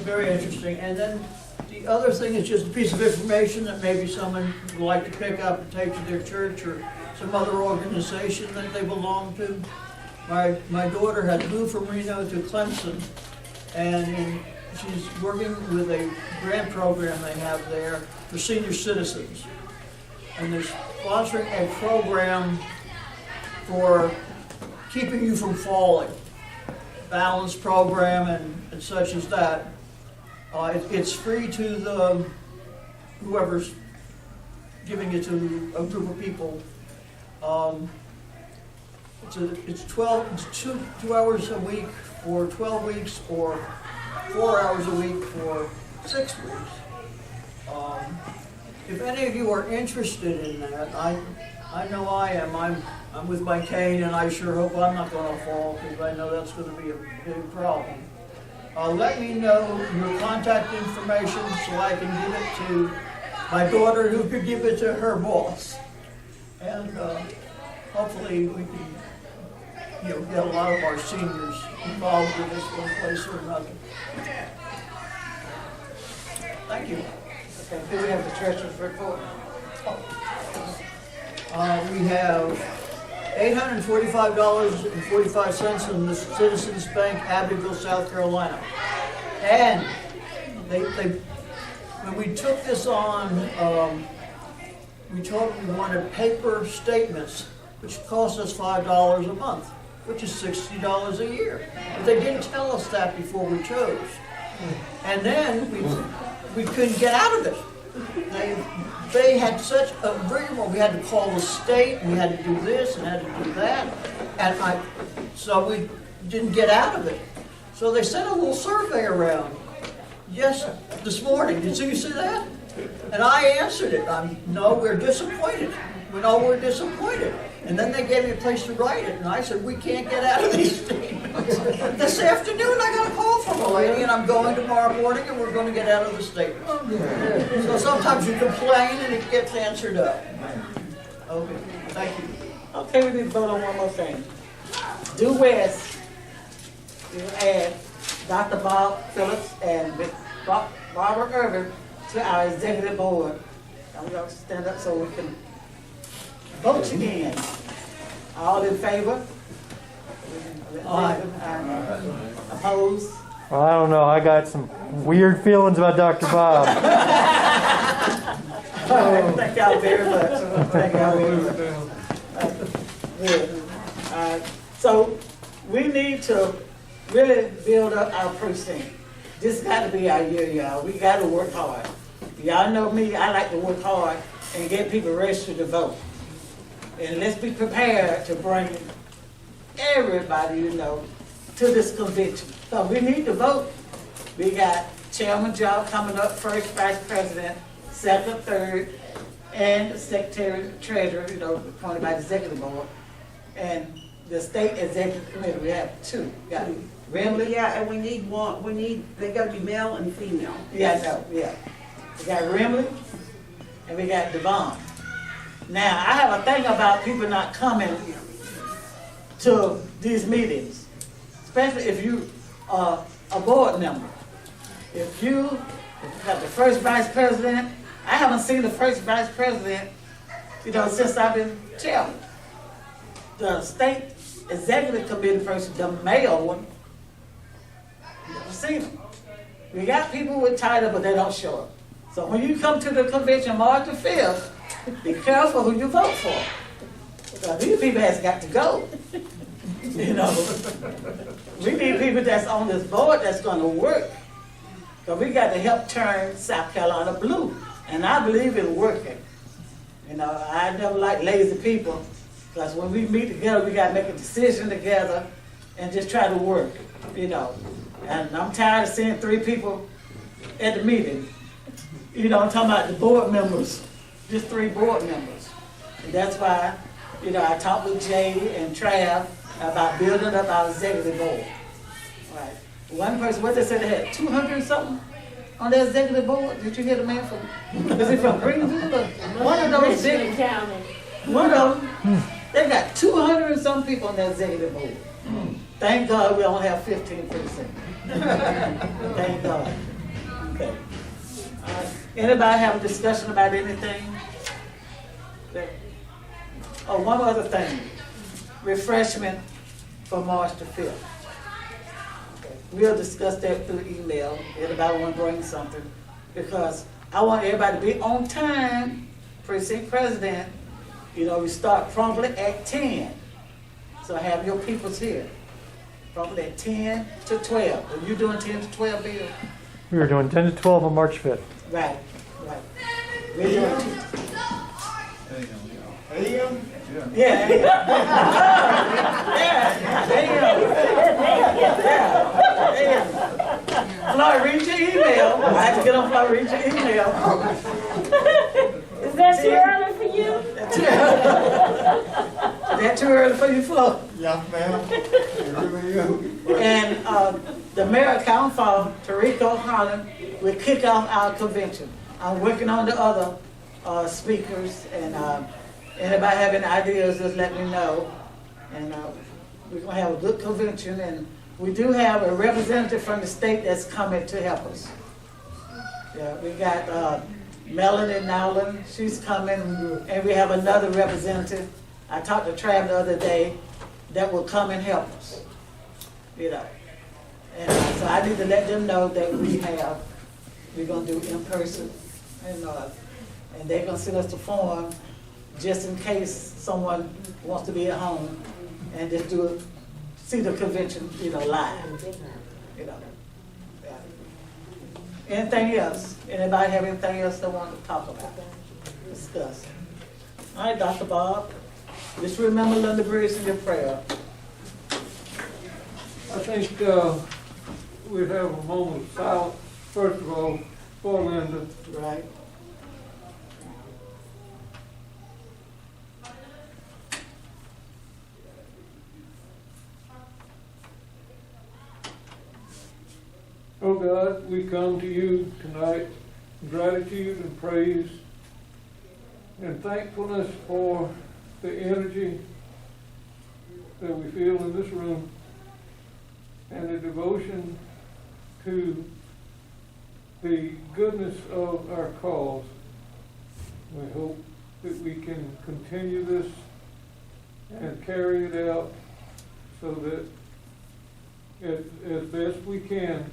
Very interesting. And then the other thing is just a piece of information that maybe someone would like to pick up and take to their church or some other organization that they belong to. My daughter had moved from Reno to Clemson, and she's working with a grant program they have there for senior citizens. And they're sponsoring a program for keeping you from falling, balance program and such as that. It's free to the whoever's giving it to a group of people. It's 2 hours a week for 12 weeks, or 4 hours a week for 6 weeks. If any of you are interested in that, I know I am. I'm with my cane, and I sure hope I'm not going to fall, because I know that's going to be a big problem. Let me know your contact information so I can give it to my daughter, who could give it to her boss. And hopefully we can, get a lot of our seniors involved in this one place or another. Thank you. Okay, do we have the treasurer's report? We have $845.45 in the Citizens Bank, Abbeville, South Carolina. And when we took this on, we told them we wanted paper statements, which cost us $5 a month, which is $60 a year. But they didn't tell us that before we chose. And then we couldn't get out of it. They had such a rigmarole. We had to call the state, we had to do this and had to do that. And so we didn't get out of it. So they sent a little survey around. Yes, this morning. Did you see that? And I answered it. No, we're disappointed. We know we're disappointed. And then they gave me a place to write it. And I said, we can't get out of these statements. This afternoon I got a call from a lady, and I'm going tomorrow morning, and we're going to get out of the statements. So sometimes you complain and it gets answered up. Okay, thank you. Okay, we need to vote on one more thing. Due West, we will add Dr. Bob Phillips and Barbara Irvin to our executive board. I'm going to stand up so we can vote again. All in favor? Aye. Opposed? Well, I don't know. I got some weird feelings about Dr. Bob. Thank y'all very much. Thank y'all very much. Good. So we need to really build up our precinct. This got to be our year, y'all. We got to work hard. Y'all know me, I like to work hard and get people registered to vote. And let's be prepared to bring everybody to this convention. So we need to vote. We got chairman job coming up, first vice president, second, third, and secretary, treasurer, appointed by the executive board. And the state executive committee, we have two. We got Remley. Yeah, and we need one, they gotta be male and female. Yeah, no, yeah. We got Remley and we got Devon. Now, I have a thing about people not coming to these meetings, especially if you are a board member. If you have the first vice president, I haven't seen the first vice president, since I've been chairman. The state executive committee person, the male one, never seen them. We got people with title, but they don't show up. So when you come to the convention March the 5th, be careful who you vote for. Because these people has got to go. We need people that's on this board that's gonna work. Because we got to help turn South Carolina blue. And I believe in working. I never like lazy people. Because when we meet together, we got to make a decision together and just try to work, And I'm tired of seeing 3 people at the meeting. I'm talking about the board members, just 3 board members. And that's why, I talked with Jay and Trav about building up our executive board. Right. One person, what they said, they had 200 and something on their executive board. Did you hear the man from, is he from Greenville? Or one of those big, one of them, they got 200 and some people on their executive board. Thank God we only have 15%. Thank God. Okay. Anybody have a discussion about anything? Oh, one other thing. Refreshment for March the 5th. Okay. We'll discuss that through email. Anybody want to bring something? Because I want everybody to be on time. Precinct president, we start promptly at 10. So have your peoples here. Probably at 10 to 12. Are you doing 10 to 12, Bill? We were doing 10 to 12 on March 5th. Right. We're doing AM? Yeah. Floyd, read your email. I had to get on Floyd, read your email. Is that too early for you? Is that too early for you, Floyd? Yeah, ma'am. It really is. And the mayor of Council, Tarico Holland, will kick off our convention. I'm working on the other speakers, and anybody have any ideas, just let me know. And we're going to have a good convention, and we do have a representative from the state that's coming to help us. Yeah, we got Melanie Nowland, she's coming, and we have another representative. I talked to Trav the other day that will come and help us. And so I need to let them know that we're going to do in person, and they're going to send us the form just in case someone wants to be at home and just see the convention, live. Yeah. Anything else? Anybody have anything else they want to talk about, discuss? All right, Dr. Bob, just remember Linda Briggs in your prayer. I think we have a moment of silence, first of all, for Linda. Right. Oh God, we come to you tonight in gratitude and praise and thankfulness for the energy that we feel in this room and the devotion to the goodness of our cause. We hope that we can continue this and carry it out so that as best we can,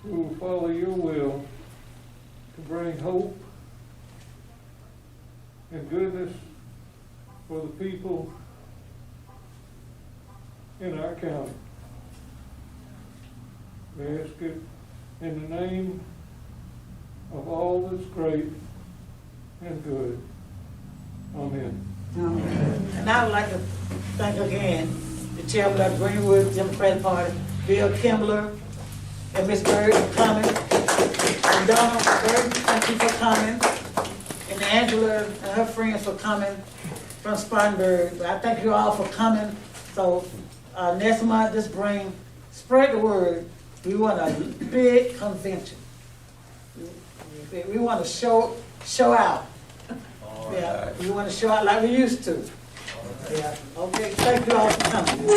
we will follow your will to bring hope and goodness for the people in our county. We ask it in the name of all that's great and good. Amen. And I would like to thank again the chairman of the Greenwood Democratic Party, Bill Kimbler, and Miss Bird for coming. And Donald Bird, thank you for coming. And Angela and her friends for coming from Spartanburg. I thank you all for coming. So next month, spread the word. We want a big convention. We want to show out. Yeah, we want to show out like we used to. Yeah, okay, thank you all for coming.